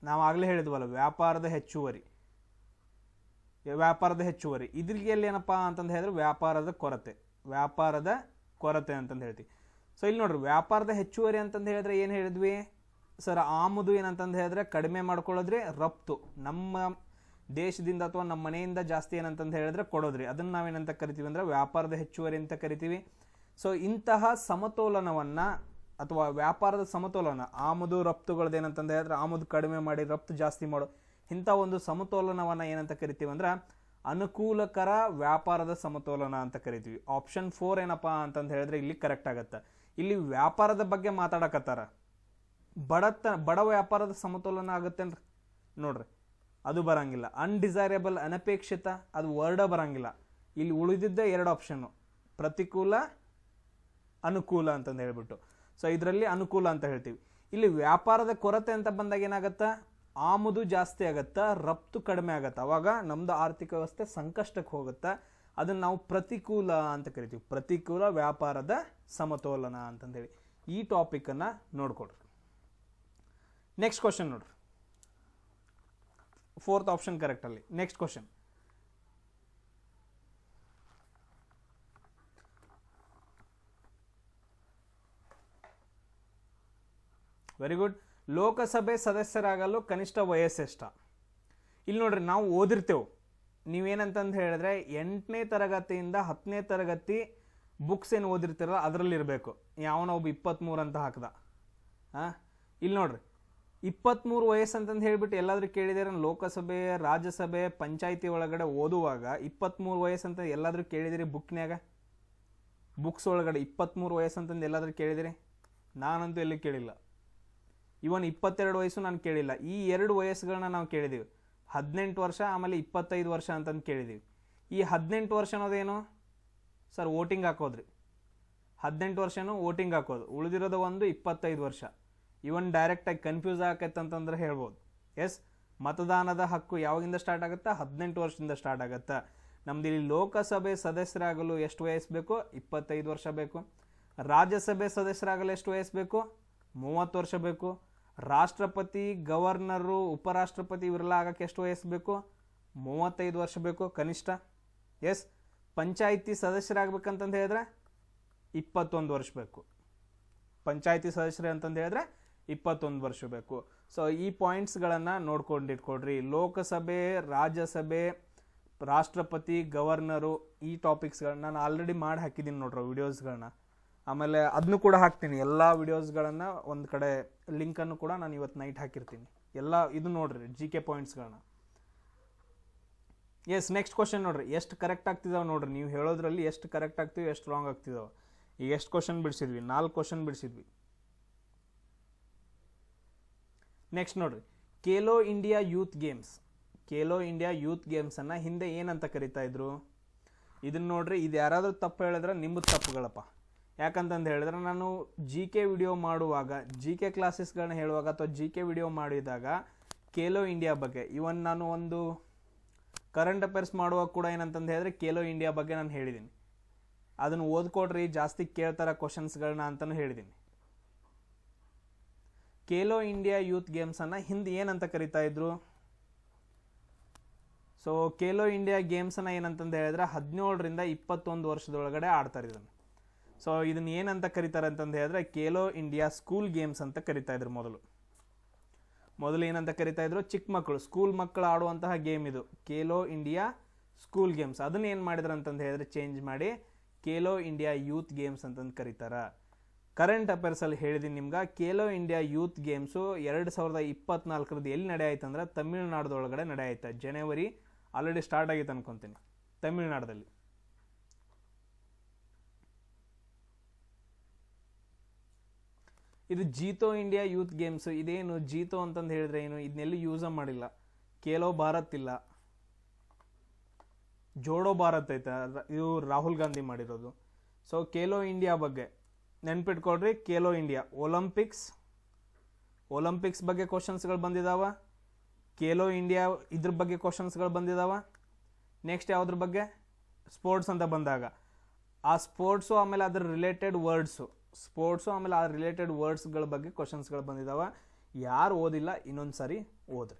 Speaker 1: ನಾವು ಆಗಲೇ ಹೇಳಿದ್ವಲ್ಲ, ವ್ಯಾಪಾರದ ಹೆಚ್ಚುವರಿ. ವ್ಯಾಪಾರದ ಹೆಚ್ಚುವರಿ ಇದ್ರಿಗೆ ಎಲ್ಲಿ ಏನಪ್ಪ ಅಂತಂದು ಹೇಳಿದ್ರೆ ವ್ಯಾಪಾರದ ಕೊರತೆ, ವ್ಯಾಪಾರದ ಕೊರತೆ ಅಂತಂದು ಹೇಳ್ತೀವಿ. ಸೊ ಇಲ್ಲಿ ನೋಡ್ರಿ, ವ್ಯಾಪಾರದ ಹೆಚ್ಚುವರಿ ಅಂತಂದು ಹೇಳಿದ್ರೆ ಏನು ಹೇಳಿದ್ವಿ ಸರ್? ಆಮದು ಏನಂತಂದು ಹೇಳಿದ್ರೆ ಕಡಿಮೆ ಮಾಡ್ಕೊಳ್ಳೋದ್ರಿ, ರಫ್ತು ನಮ್ಮ ದೇಶದಿಂದ ಅಥವಾ ನಮ್ಮ ಮನೆಯಿಂದ ಜಾಸ್ತಿ ಏನಂತಂದು ಹೇಳಿದ್ರೆ ಕೊಡೋದ್ರಿ, ಅದನ್ನು ನಾವೇನಂತ ಕರಿತೀವಿ ಅಂದ್ರೆ ವ್ಯಾಪಾರದ ಹೆಚ್ಚುವರಿ ಅಂತ ಕರಿತೀವಿ. ಸೊ ಇಂತಹ ಸಮತೋಲನವನ್ನು ಅಥವಾ ವ್ಯಾಪಾರದ ಸಮತೋಲನ, ಆಮದು ರಫ್ತುಗಳದ್ದು ಏನಂತಂದು ಹೇಳಿದ್ರೆ ಆಮದು ಕಡಿಮೆ ಮಾಡಿ ರಫ್ತು ಜಾಸ್ತಿ ಮಾಡೋ ಇಂಥ ಒಂದು ಸಮತೋಲನವನ್ನು ಏನಂತ ಕರಿತೀವಿ ಅಂದ್ರೆ ಅನುಕೂಲಕರ ವ್ಯಾಪಾರದ ಸಮತೋಲನ ಅಂತ ಕರಿತೀವಿ. ಆಪ್ಷನ್ 4 ಏನಪ್ಪಾ ಅಂತಂದು ಹೇಳಿದ್ರೆ ಇಲ್ಲಿ ಕರೆಕ್ಟ್ ಆಗತ್ತೆ. ಇಲ್ಲಿ ವ್ಯಾಪಾರದ ಬಗ್ಗೆ ಮಾತಾಡಕತ್ತಾರ, ಬಡ ವ್ಯಾಪಾರದ ಸಮತೋಲನ ಆಗತ್ತೇನ್ರಿ? ನೋಡ್ರಿ, ಅದು ಬರಂಗಿಲ್ಲ. ಅನ್ಡಿಸೈರೇಬಲ್ ಅನಪೇಕ್ಷಿತ, ಅದು ವರ್ಡ ಬರಂಗಿಲ್ಲ. ಇಲ್ಲಿ ಉಳಿದಿದ್ದ 2 ಆಪ್ಷನ್ನು, ಪ್ರತಿಕೂಲ, ಅನುಕೂಲ ಅಂತಂದು ಹೇಳ್ಬಿಟ್ಟು. ಸೊ ಇದರಲ್ಲಿ ಅನುಕೂಲ ಅಂತ ಹೇಳ್ತೀವಿ. ಇಲ್ಲಿ ವ್ಯಾಪಾರದ ಕೊರತೆ ಅಂತ ಬಂದಾಗ ಏನಾಗತ್ತಾ, ಆಮದು ಜಾಸ್ತಿ ಆಗತ್ತಾ, ರಫ್ತು ಕಡಿಮೆ ಆಗತ್ತಾ, ಅವಾಗ ನಮ್ದು ಆರ್ಥಿಕ ವ್ಯವಸ್ಥೆ ಸಂಕಷ್ಟಕ್ಕೆ ಹೋಗುತ್ತಾ, ಅದನ್ನ ನಾವು ಪ್ರತಿಕೂಲ ಅಂತ ಕರಿತೀವಿ. ಪ್ರತಿಕೂಲ ವ್ಯಾಪಾರದ ಸಮತೋಲನ ಅಂತಂದೇಳಿ ಈ ಟಾಪಿಕ್ ಅನ್ನ ನೋಡ್ಕೊಡ್ರಿ. ನೆಕ್ಸ್ಟ್ ಕ್ವಶನ್ ನೋಡ್ರಿ, 4th ಆಪ್ಷನ್ ಕರೆಕ್ಟ್ ಅಲ್ಲಿ. Next question, very good. ಲೋಕಸಭೆ ಸದಸ್ಯರಾಗಲು ಕನಿಷ್ಠ ವಯಸ್ಸೆಷ್ಟ? ಇಲ್ಲಿ ನೋಡ್ರಿ, ನಾವು ಓದಿರ್ತೇವೆ, ನೀವೇನಂತಂದು ಹೇಳಿದ್ರೆ 8ನೇ ತರಗತಿಯಿಂದ 10ನೇ ತರಗತಿ ಬುಕ್ಸ್ ಏನು ಓದಿರ್ತೀರಲ್ಲ ಅದರಲ್ಲಿ ಇರಬೇಕು. ಯಾವನೋ ಒಬ್ಬ 23 ಅಂತ ಹಾಕ್ದ. ಇಲ್ಲಿ ನೋಡ್ರಿ, 23 ವಯಸ್ಸು ಅಂತಂದು ಹೇಳ್ಬಿಟ್ಟು ಎಲ್ಲಾದ್ರೂ ಕೇಳಿದಿರ? ಲೋಕಸಭೆ, ರಾಜ್ಯಸಭೆ, ಪಂಚಾಯತಿ ಒಳಗಡೆ ಓದುವಾಗ 23 ವಯಸ್ಸು ಅಂತ ಎಲ್ಲಾದ್ರೂ ಕೇಳಿದಿರಿ? ಬುಕ್ಸ್ ಒಳಗಡೆ 23 ವಯಸ್ಸು ಅಂತಂದು ಎಲ್ಲಾದ್ರೂ ಕೇಳಿದಿರಿ? ನಾನಂತೂ ಎಲ್ಲಿ ಕೇಳಿಲ್ಲ. ಇವನ್ 22 ವಯಸ್ಸು ನಾನು ಕೇಳಿಲ್ಲ. ಈ 2 ವಯಸ್ಸುಗಳನ್ನ ನಾವು ಕೇಳಿದೀವಿ, 18 ವರ್ಷ ಆಮೇಲೆ 25 ವರ್ಷ ಅಂತಂದು ಕೇಳಿದೀವಿ. ಈ 18 ವರ್ಷ ಅನ್ನೋದೇನು ಸರ್? ವೋಟಿಂಗ್ ಹಾಕೋದ್ರಿ. 18 ವರ್ಷನೂ ವೋಟಿಂಗ್ ಹಾಕೋದು, ಉಳಿದಿರೋದು ಒಂದು 25 ವರ್ಷ. ಇವನ್ ಡೈರೆಕ್ಟಾಗಿ ಕನ್ಫ್ಯೂಸ್ ಆಗತ್ತಂತಂದ್ರೆ ಹೇಳ್ಬೋದು. ಎಸ್, ಮತದಾನದ ಹಕ್ಕು ಯಾವಾಗಿಂದ ಸ್ಟಾರ್ಟ್ ಆಗುತ್ತಾ? 18 ವರ್ಷದಿಂದ ಸ್ಟಾರ್ಟ್ ಆಗುತ್ತಾ. ನಮ್ದು ಇಲ್ಲಿ ಲೋಕಸಭೆ ಸದಸ್ಯರಾಗಲು ಎಷ್ಟು ವಯಸ್ಸು ಬೇಕು? 25 ವರ್ಷ ಬೇಕು. ರಾಜ್ಯಸಭೆ ಸದಸ್ಯರಾಗಲು ಎಷ್ಟು ವಯಸ್ಸು ಬೇಕು? 30 ವರ್ಷ ಬೇಕು. ರಾಷ್ಟ್ರಪತಿ, ಗವರ್ನರು, ಉಪರಾಷ್ಟ್ರಪತಿ ಇವರೆಲ್ಲ ಆಗಕ್ಕೆ ಎಷ್ಟು ವಯಸ್ಸು ಬೇಕು? 35 ವರ್ಷ ಬೇಕು ಕನಿಷ್ಠ. ಎಸ್, ಪಂಚಾಯಿತಿ ಸದಸ್ಯರಾಗಬೇಕಂತಂದು ಹೇಳಿದ್ರೆ 21 ವರ್ಷ ಬೇಕು. ಪಂಚಾಯಿತಿ ಸದಸ್ಯರು ಅಂತಂದು ಹೇಳಿದ್ರೆ 21 ವರ್ಷ ಬೇಕು. ಸೊ ಈ ಪಾಯಿಂಟ್ಸ್ಗಳನ್ನು ನೋಡ್ಕೊಂಡಿಟ್ಕೊಡ್ರಿ. ಲೋಕಸಭೆ, ರಾಜ್ಯಸಭೆ, ರಾಷ್ಟ್ರಪತಿ, ಗವರ್ನರು, ಈ ಟಾಪಿಕ್ಸ್ಗಳನ್ನ ನಾನು ಆಲ್ರೆಡಿ ಮಾಡಿ ಹಾಕಿದ್ದೀನಿ ನೋಡ್ರಿ ವಿಡಿಯೋಸ್ಗಳನ್ನ. ಆಮೇಲೆ ಅದನ್ನು ಕೂಡ ಹಾಕ್ತೀನಿ, ಎಲ್ಲ ವಿಡಿಯೋಸ್ಗಳನ್ನು ಒಂದು ಕಡೆ ಲಿಂಕನ್ನು ಕೂಡ ನಾನು ಇವತ್ತು ನೈಟ್ ಹಾಕಿರ್ತೀನಿ. ಎಲ್ಲ ಇದು ನೋಡ್ರಿ GK ಪಾಯಿಂಟ್ಸ್ಗಳನ್ನ. ಎಸ್, ನೆಕ್ಸ್ಟ್ ಕ್ವಶನ್ ನೋಡ್ರಿ, ಎಷ್ಟು ಕರೆಕ್ಟ್ ಆಗ್ತಿದಾವೆ ನೋಡ್ರಿ. ನೀವು ಹೇಳೋದ್ರಲ್ಲಿ ಎಷ್ಟು ಕರೆಕ್ಟ್ ಆಗ್ತೀವಿ, ಎಷ್ಟು ರಾಂಗ್ ಆಗ್ತಿದಾವೆ. ಈಗ ಎಷ್ಟು ಕ್ವಶನ್ ಬಿಡಿಸಿದ್ವಿ? 4 ಕ್ವಶನ್ ಬಿಡಿಸಿದ್ವಿ. ನೆಕ್ಸ್ಟ್ ನೋಡ್ರಿ, Khelo India youth games. Khelo India youth ಗೇಮ್ಸನ್ನು ಹಿಂದೆ ಏನಂತ ಕರಿತಾ ಇದ್ರು? ಇದನ್ನ ನೋಡ್ರಿ, ಇದು ಯಾರಾದರೂ ತಪ್ಪು ಹೇಳಿದ್ರೆ ನಿಮ್ಮದು ತಪ್ಪುಗಳಪ್ಪ. ಯಾಕಂತಂದು ಹೇಳಿದ್ರೆ ನಾನು GK ವಿಡಿಯೋ ಮಾಡುವಾಗ, GK ಕ್ಲಾಸಸ್ಗಳನ್ನ ಹೇಳುವಾಗ ಅಥವಾ GK ವಿಡಿಯೋ ಮಾಡಿದಾಗ ಖೇಲೋ ಇಂಡಿಯಾ ಬಗ್ಗೆ, ಇವನ್ ನಾನು ಒಂದು ಕರೆಂಟ್ ಅಫೇರ್ಸ್ ಮಾಡುವಾಗ ಕೂಡ ಏನಂತಂದು ಹೇಳಿದ್ರೆ ಖೇಲೋ ಇಂಡಿಯಾ ಬಗ್ಗೆ ನಾನು ಹೇಳಿದ್ದೀನಿ. ಅದನ್ನು ಓದ್ಕೊಡ್ರಿ, ಜಾಸ್ತಿ ಕೇಳ್ತಾರ ಕ್ವಶನ್ಸ್ಗಳನ್ನ ಅಂತಲೂ ಹೇಳಿದ್ದೀನಿ. ಖೇಲೋ ಇಂಡಿಯಾ ಯೂತ್ ಗೇಮ್ಸನ್ನು ಹಿಂದೆ ಏನಂತ ಕರಿತಾ ಇದ್ರು? ಸೊ ಖೇಲೋ ಇಂಡಿಯಾ ಗೇಮ್ಸನ್ನು ಏನಂತಂದು ಹೇಳಿದ್ರೆ 17ರಿಂದ 21 ವರ್ಷದೊಳಗಡೆ ಆಡ್ತಾರೆ ಇದನ್ನು. ಸೊ ಇದನ್ನ ಏನಂತ ಕರೀತಾರೆ ಅಂತಂದು ಹೇಳಿದ್ರೆ ಖೇಲೋ ಇಂಡಿಯಾ ಸ್ಕೂಲ್ ಗೇಮ್ಸ್ ಅಂತ ಕರಿತಾ ಇದ್ರು. ಮೊದಲು ಏನಂತ ಕರಿತಾ ಇದ್ರು? ಚಿಕ್ಕ ಮಕ್ಕಳು, ಸ್ಕೂಲ್ ಮಕ್ಕಳು ಆಡುವಂತಹ ಗೇಮ್ ಇದು, ಖೇಲೋ ಇಂಡಿಯಾ ಸ್ಕೂಲ್ ಗೇಮ್ಸ್. ಅದನ್ನ ಏನು ಮಾಡಿದ್ರು ಅಂತಂದು ಹೇಳಿದ್ರೆ ಚೇಂಜ್ ಮಾಡಿ ಖೇಲೋ ಇಂಡಿಯಾ ಯೂತ್ ಗೇಮ್ಸ್ ಅಂತಂದು ಕರೀತಾರ. ಕರೆಂಟ್ ಅಫೇರ್ಸಲ್ಲಿ ಹೇಳಿದೀನಿ ನಿಮ್ಗೆ, ಖೇಲೋ ಇಂಡಿಯಾ ಯೂತ್ ಗೇಮ್ಸು 2024 ಎಲ್ಲಿ ನಡೆಯಾಯ್ತು ಅಂದ್ರೆ ತಮಿಳುನಾಡದೊಳಗಡೆ ನಡೆಯಾಯ್ತು. ಜನವರಿ ಆಲ್ರೆಡಿ ಸ್ಟಾರ್ಟ್ ಆಗಿತ್ತು ಅನ್ಕೊಂತೀನಿ ತಮಿಳುನಾಡದಲ್ಲಿ. ಇದು ಜೀತೋ ಇಂಡಿಯಾ ಯೂತ್ ಗೇಮ್ಸ್. ಇದೇನು ಜೀತೋ ಅಂತಂದು ಹೇಳಿದ್ರೆ ಏನು? ಇದನ್ನೆಲ್ಲೂ ಯೂಸ ಮಾಡಿಲ್ಲ. ಖೇಲೋ ಭಾರತ್ ಇಲ್ಲ, ಜೋಡೋ ಭಾರತ್ ಐತೆ, ಇದು ರಾಹುಲ್ ಗಾಂಧಿ ಮಾಡಿರೋದು. ಸೊ ಖೇಲೋ ಇಂಡಿಯಾ ಬಗ್ಗೆ ನೆನ್ಪಿಟ್ಕೊಡ್ರಿ. ಖೇಲೋ ಇಂಡಿಯಾ ಒಲಿಂಪಿಕ್ಸ್ ಬಗ್ಗೆ ಕ್ವಶನ್ಸ್ಗಳು ಬಂದಿದಾವ. ಖೇಲೋ ಇಂಡಿಯಾ ಇದ್ರ ಬಗ್ಗೆ ಕ್ವಶನ್ಸ್ಗಳು ಬಂದಿದಾವ. ನೆಕ್ಸ್ಟ್ ಯಾವುದ್ರ ಬಗ್ಗೆ? ಸ್ಪೋರ್ಟ್ಸ್ ಅಂತ ಬಂದಾಗ ಆ ಸ್ಪೋರ್ಟ್ಸು ಆಮೇಲೆ ಅದ್ರ ರಿಲೇಟೆಡ್ ವರ್ಡ್ಸ್ಗಳ ಬಗ್ಗೆ ಕ್ವಶನ್ಸ್ಗಳು ಬಂದಿದಾವ. ಯಾರು ಓದಿಲ್ಲ ಇನ್ನೊಂದು ಸಾರಿ ಓದ್ರಿ.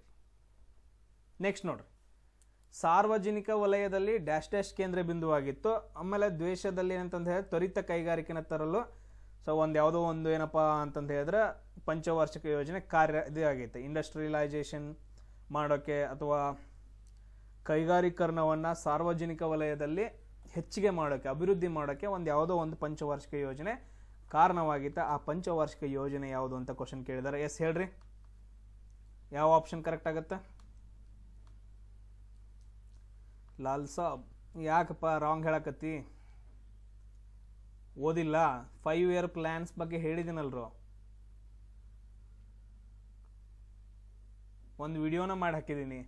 Speaker 1: ನೆಕ್ಸ್ಟ್ ನೋಡ್ರಿ, ಸಾರ್ವಜನಿಕ ವಲಯದಲ್ಲಿ ಡ್ಯಾಶ್ ಕೇಂದ್ರ ಬಿಂದುವಾಗಿತ್ತು. ಆಮೇಲೆ ದ್ವೇಷದಲ್ಲಿ ಏನಂತಂದು ಹೇಳಿದ್ರೆ ತ್ವರಿತ ಕೈಗಾರಿಕೆನ ತರಲು ಸೊ ಯಾವುದೋ ಒಂದು ಏನಪ್ಪ ಅಂತಂದು ಹೇಳಿದ್ರೆ ಪಂಚವಾರ್ಷಿಕ ಯೋಜನೆ ಇದು ಆಗೈತೆ. ಇಂಡಸ್ಟ್ರಿಯಲೈಸೇಷನ್ ಮಾಡೋಕ್ಕೆ ಅಥವಾ ಕೈಗಾರೀಕರಣವನ್ನು ಸಾರ್ವಜನಿಕ ವಲಯದಲ್ಲಿ ಹೆಚ್ಚಿಗೆ ಮಾಡೋಕ್ಕೆ, ಅಭಿವೃದ್ಧಿ ಮಾಡೋಕ್ಕೆ ಯಾವುದೋ ಒಂದು ಪಂಚವಾರ್ಷಿಕ ಯೋಜನೆ ಕಾರಣವಾಗಿತ್ತು. ಆ ಪಂಚವಾರ್ಷಿಕ ಯೋಜನೆ ಯಾವುದು ಅಂತ ಕ್ವಶನ್ ಕೇಳಿದಾರೆ. ಎಸ್ ಹೇಳ್ರಿ, ಯಾವ ಆಪ್ಷನ್ ಕರೆಕ್ಟ್ ಆಗುತ್ತೆ? ಲಾಲ್ ಸಾಬ್. ಯಾಕಪ್ಪ ರಾಂಗ್ ಹೇಳಕತ್ತಿ? ಓದಿಲ್ಲ? 5 year ಪ್ಲಾನ್ಸ್ ಬಗ್ಗೆ ಹೇಳಿದಿನಲ್ರು, ಒಂದು ವಿಡಿಯೋನ ಮಾಡಿ ಹಾಕಿದ್ದೀನಿ.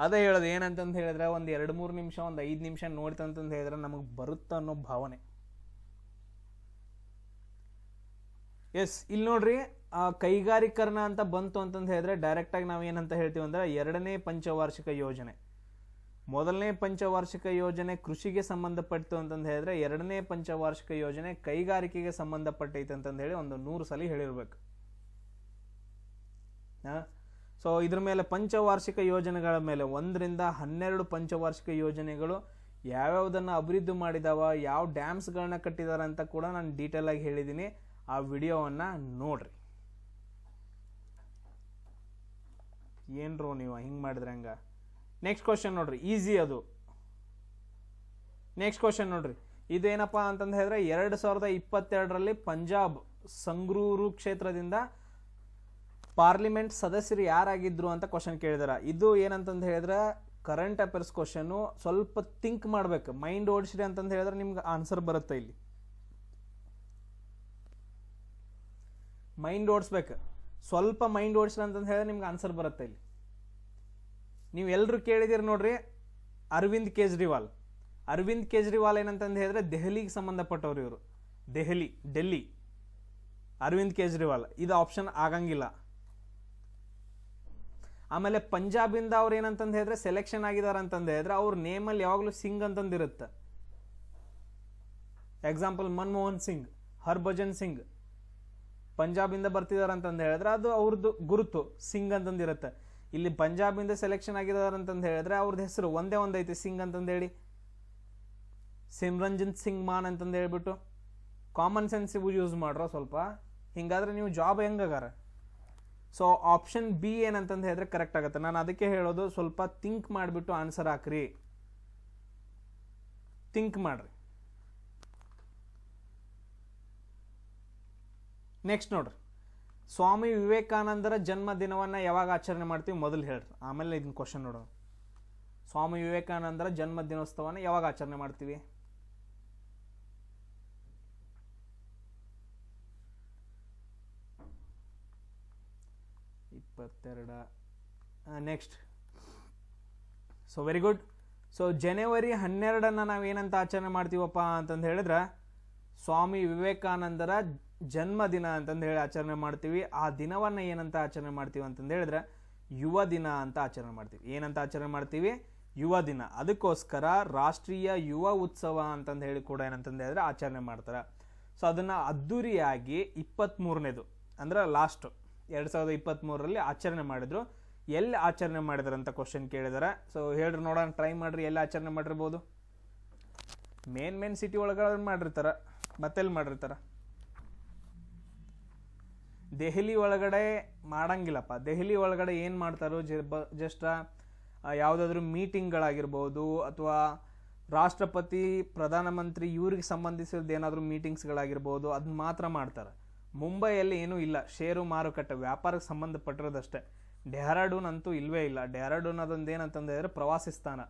Speaker 1: ಅದೇ ಹೇಳೋದು ಏನಂತಂದು ಹೇಳಿದ್ರೆ, ಒಂದು 2-3 ನಿಮಿಷ, ಒಂದು 5 ನಿಮಿಷ ನೋಡ್ತಂತಂದು ಹೇಳಿದ್ರೆ ನಮಗೆ ಬರುತ್ತ ಅನ್ನೋ ಭಾವನೆ. ಎಸ್, ಇಲ್ಲಿ ನೋಡ್ರಿ, ಕೈಗಾರೀಕರಣ ಅಂತ ಬಂತು ಅಂತಂದು ಹೇಳಿದ್ರೆ ಡೈರೆಕ್ಟಾಗಿ ನಾವು ಏನಂತ ಹೇಳ್ತೀವಿ ಅಂದ್ರೆ 2ನೇ ಪಂಚವಾರ್ಷಿಕ ಯೋಜನೆ. 1ನೇ ಪಂಚವಾರ್ಷಿಕ ಯೋಜನೆ ಕೃಷಿಗೆ ಸಂಬಂಧಪಟ್ಟು ಅಂತಂದು ಹೇಳಿದ್ರೆ 2ನೇ ಪಂಚವಾರ್ಷಿಕ ಯೋಜನೆ ಕೈಗಾರಿಕೆಗೆ ಸಂಬಂಧಪಟ್ಟೈತೆ ಅಂತಂದು ಹೇಳಿ ಒಂದು 100 ಸಲ ಹೇಳಿರ್ಬೇಕು. ಸೊ ಇದ್ರ ಮೇಲೆ ಪಂಚವಾರ್ಷಿಕ ಯೋಜನೆಗಳ ಮೇಲೆ 1ರಿಂದ 12 ಪಂಚವಾರ್ಷಿಕ ಯೋಜನೆಗಳು ಯಾವ್ಯಾವುದನ್ನು ಅಭಿವೃದ್ಧಿ ಮಾಡಿದಾವ, ಯಾವ ಡ್ಯಾಮ್ಸ್ಗಳನ್ನ ಕಟ್ಟಿದಾರ ಅಂತ ಕೂಡ ನಾನು ಡೀಟೇಲ್ ಆಗಿ ಹೇಳಿದ್ದೀನಿ. ಆ ವಿಡಿಯೋವನ್ನ ನೋಡ್ರಿ. ಏನ್ರೋ ನೀವು ಹಿಂಗೆ ಮಾಡಿದ್ರೆ ಹಂಗ? ನೆಕ್ಸ್ಟ್ ಕ್ವಶನ್ ನೋಡ್ರಿ, ಈಸಿ ಅದು. ನೆಕ್ಸ್ಟ್ ಕ್ವಶನ್ ನೋಡ್ರಿ, ಇದೇನಪ್ಪಾ ಅಂತಂದು ಹೇಳಿದ್ರೆ 2022ರಲ್ಲಿ ಪಂಜಾಬ್ ಸಂಗ್ರೂರು ಕ್ಷೇತ್ರದಿಂದ ಪಾರ್ಲಿಮೆಂಟ್ ಸದಸ್ಯರು ಯಾರಾಗಿದ್ರು ಅಂತ ಕ್ವಶನ್ ಕೇಳಿದಾರ. ಇದು ಏನಂತಂದು ಹೇಳಿದ್ರೆ ಕರೆಂಟ್ ಅಫೇರ್ಸ್ ಕ್ವಶನ್ನು. ಸ್ವಲ್ಪ ಥಿಂಕ್ ಮಾಡ್ಬೇಕು, ಮೈಂಡ್ ಓಡಿಸ್ರಿ ಅಂತಂದು ಹೇಳಿದ್ರೆ ನಿಮ್ಗೆ ಆನ್ಸರ್ ಬರುತ್ತೆ. ಇಲ್ಲಿ ಮೈಂಡ್ ಓಡಿಸ್ಬೇಕು, ಸ್ವಲ್ಪ ಮೈಂಡ್ ಓಡಿಸ್ರಿ ಅಂತಂದು ಹೇಳಿದ್ರೆ ನಿಮ್ಗೆ ಆನ್ಸರ್ ಬರುತ್ತೆ. ಇಲ್ಲಿ ನೀವು ಎಲ್ಲರೂ ಕೇಳಿದಿರಿ ನೋಡ್ರಿ, ಅರವಿಂದ್ ಕೇಜ್ರಿವಾಲ್. ಅರವಿಂದ್ ಕೇಜ್ರಿವಾಲ್ ಏನಂತಂದು ಹೇಳಿದ್ರೆ ದೆಹಲಿಗೆ ಸಂಬಂಧಪಟ್ಟವ್ರು ಇವರು. ಡೆಲ್ಲಿ ಅರವಿಂದ್ ಕೇಜ್ರಿವಾಲ್. ಇದು ಆಪ್ಷನ್ ಆಗಂಗಿಲ್ಲ. ಆಮೇಲೆ ಪಂಜಾಬಿಂದ ಅವ್ರು ಏನಂತಂದು ಹೇಳಿದ್ರೆ ಸೆಲೆಕ್ಷನ್ ಆಗಿದ್ದಾರೆ ಅಂತಂದು ಹೇಳಿದ್ರೆ ಅವ್ರ ನೇಮಲ್ಲಿ ಯಾವಾಗಲೂ ಸಿಂಗ್ ಅಂತಂದಿರುತ್ತೆ. ಎಕ್ಸಾಂಪಲ್ ಮನಮೋಹನ್ ಸಿಂಗ್, ಹರ್ಭಜನ್ ಸಿಂಗ್ ಪಂಜಾಬಿಂದ ಬರ್ತಿದಾರ ಅಂತಂದು ಹೇಳಿದ್ರೆ ಅದು ಅವ್ರದ್ದು ಗುರುತು ಸಿಂಗ್ ಅಂತಂದಿರುತ್ತೆ. ಇಲ್ಲಿ ಪಂಜಾಬಿಂದ ಸೆಲೆಕ್ಷನ್ ಆಗಿದಾರ ಅಂತಂದು ಹೇಳಿದ್ರೆ ಅವ್ರದ್ದು ಹೆಸರು ಒಂದೇ ಒಂದೈತಿ, ಸಿಂಗ್ ಅಂತಂದು ಹೇಳಿ, ಸಿಮ್ರಂಜಿತ್ ಸಿಂಗ್ ಮಾನ್ ಅಂತಂದು ಹೇಳ್ಬಿಟ್ಟು. ಕಾಮನ್ ಸೆನ್ಸ್ ಯೂಸ್ ಮಾಡ್ರೋ ಸ್ವಲ್ಪ. ಹಿಂಗಾದ್ರೆ ನೀವು ಜಾಬ್ ಹೆಂಗಾರ. ಸೊ ಆಪ್ಷನ್ ಬಿ ಏನಂತಂದು ಹೇಳಿದ್ರೆ ಕರೆಕ್ಟ್ ಆಗುತ್ತೆ. ನಾನು ಅದಕ್ಕೆ ಹೇಳೋದು, ಸ್ವಲ್ಪ ಥಿಂಕ್ ಮಾಡಿಬಿಟ್ಟು ಆನ್ಸರ್ ಹಾಕ್ರಿ, ಥಿಂಕ್ ಮಾಡ್ರಿ. ನೆಕ್ಸ್ಟ್ ನೋಡ್ರಿ, ಸ್ವಾಮಿ ವಿವೇಕಾನಂದರ ಜನ್ಮ ದಿನವನ್ನ ಯಾವಾಗ ಆಚರಣೆ ಮಾಡ್ತೀವಿ ಮೊದಲು ಹೇಳ್ರಿ, ಆಮೇಲೆ ಇದನ್ನ ಕ್ವಶನ್ ನೋಡೋಣ. ಸ್ವಾಮಿ ವಿವೇಕಾನಂದರ ಜನ್ಮ ದಿನೋತ್ಸವನ ಯಾವಾಗ ಆಚರಣೆ ಮಾಡ್ತೀವಿ? Next. So very good. So ಜನವರಿ 12 ನಾವು ಏನಂತ ಆಚರಣೆ ಮಾಡ್ತೀವಪ್ಪ ಅಂತಂದು ಹೇಳಿದ್ರೆ ಸ್ವಾಮಿ ವಿವೇಕಾನಂದರ ಜನ್ಮ ದಿನ ಅಂತಂದು ಹೇಳಿ ಆಚರಣೆ ಮಾಡ್ತೀವಿ. ಆ ದಿನವನ್ನ ಏನಂತ ಆಚರಣೆ ಮಾಡ್ತೀವಿ ಅಂತಂದು ಹೇಳಿದ್ರೆ ಯುವ ದಿನ ಅಂತ ಆಚರಣೆ ಮಾಡ್ತೀವಿ. ಏನಂತ ಆಚರಣೆ ಮಾಡ್ತೀವಿ? ಯುವ ದಿನ. ಅದಕ್ಕೋಸ್ಕರ ರಾಷ್ಟ್ರೀಯ ಯುವ ಉತ್ಸವ ಅಂತಂದು ಹೇಳಿ ಕೂಡ ಏನಂತಂದು ಹೇಳಿದ್ರೆ ಆಚರಣೆ ಮಾಡ್ತಾರೆ. ಸೊ ಅದನ್ನ ಅದ್ದೂರಿಯಾಗಿ 23ನೇದು ಅಂದ್ರೆ ಲಾಸ್ಟ್ 2023ರಲ್ಲಿ ಆಚರಣೆ ಮಾಡಿದ್ರು. ಎಲ್ಲಿ ಆಚರಣೆ ಮಾಡಿದಾರೆ ಅಂತ ಕ್ವಶನ್ ಕೇಳಿದಾರೆ. ಸೊ ಹೇಳ್ರಿ ನೋಡೋಣ, ಟ್ರೈ ಮಾಡ್ರಿ, ಎಲ್ಲಿ ಆಚರಣೆ ಮಾಡಿರ್ಬೋದು? ಮೇನ್ ಸಿಟಿ ಒಳಗಡೆ ಮಾಡಿರ್ತಾರ, ಮತ್ತೆಲ್ಲಿ ಮಾಡಿರ್ತಾರ? ದೆಹಲಿ ಒಳಗಡೆ ಮಾಡಂಗಿಲ್ಲಪ್ಪ. ದೆಹಲಿ ಒಳಗಡೆ ಏನು ಮಾಡ್ತಾರೋ ಜಸ್ಟ್ ಯಾವುದಾದ್ರೂ ಮೀಟಿಂಗ್ಗಳಾಗಿರ್ಬೋದು ಅಥವಾ ರಾಷ್ಟ್ರಪತಿ ಪ್ರಧಾನಮಂತ್ರಿ ಇವ್ರಿಗೆ ಸಂಬಂಧಿಸಿದ ಏನಾದರೂ ಮೀಟಿಂಗ್ಸ್ಗಳಾಗಿರ್ಬೋದು, ಅದನ್ನ ಮಾತ್ರ ಮಾಡ್ತಾರೆ. ಮುಂಬೈಯಲ್ಲಿ ಏನೂ ಇಲ್ಲ, ಷೇರು ಮಾರುಕಟ್ಟೆ ವ್ಯಾಪಾರಕ್ಕೆ ಸಂಬಂಧಪಟ್ಟಿರೋದಷ್ಟೇ. ಡೆಹ್ರಾಡೂನ್ ಅಂತೂ ಇಲ್ವೇ ಇಲ್ಲ. ಡೆಹ್ರಾಡೂನ್ ಅದೊಂದು ಏನಂತಂದು ಹೇಳಿದ್ರೆ ಪ್ರವಾಸಿ ಸ್ಥಾನ.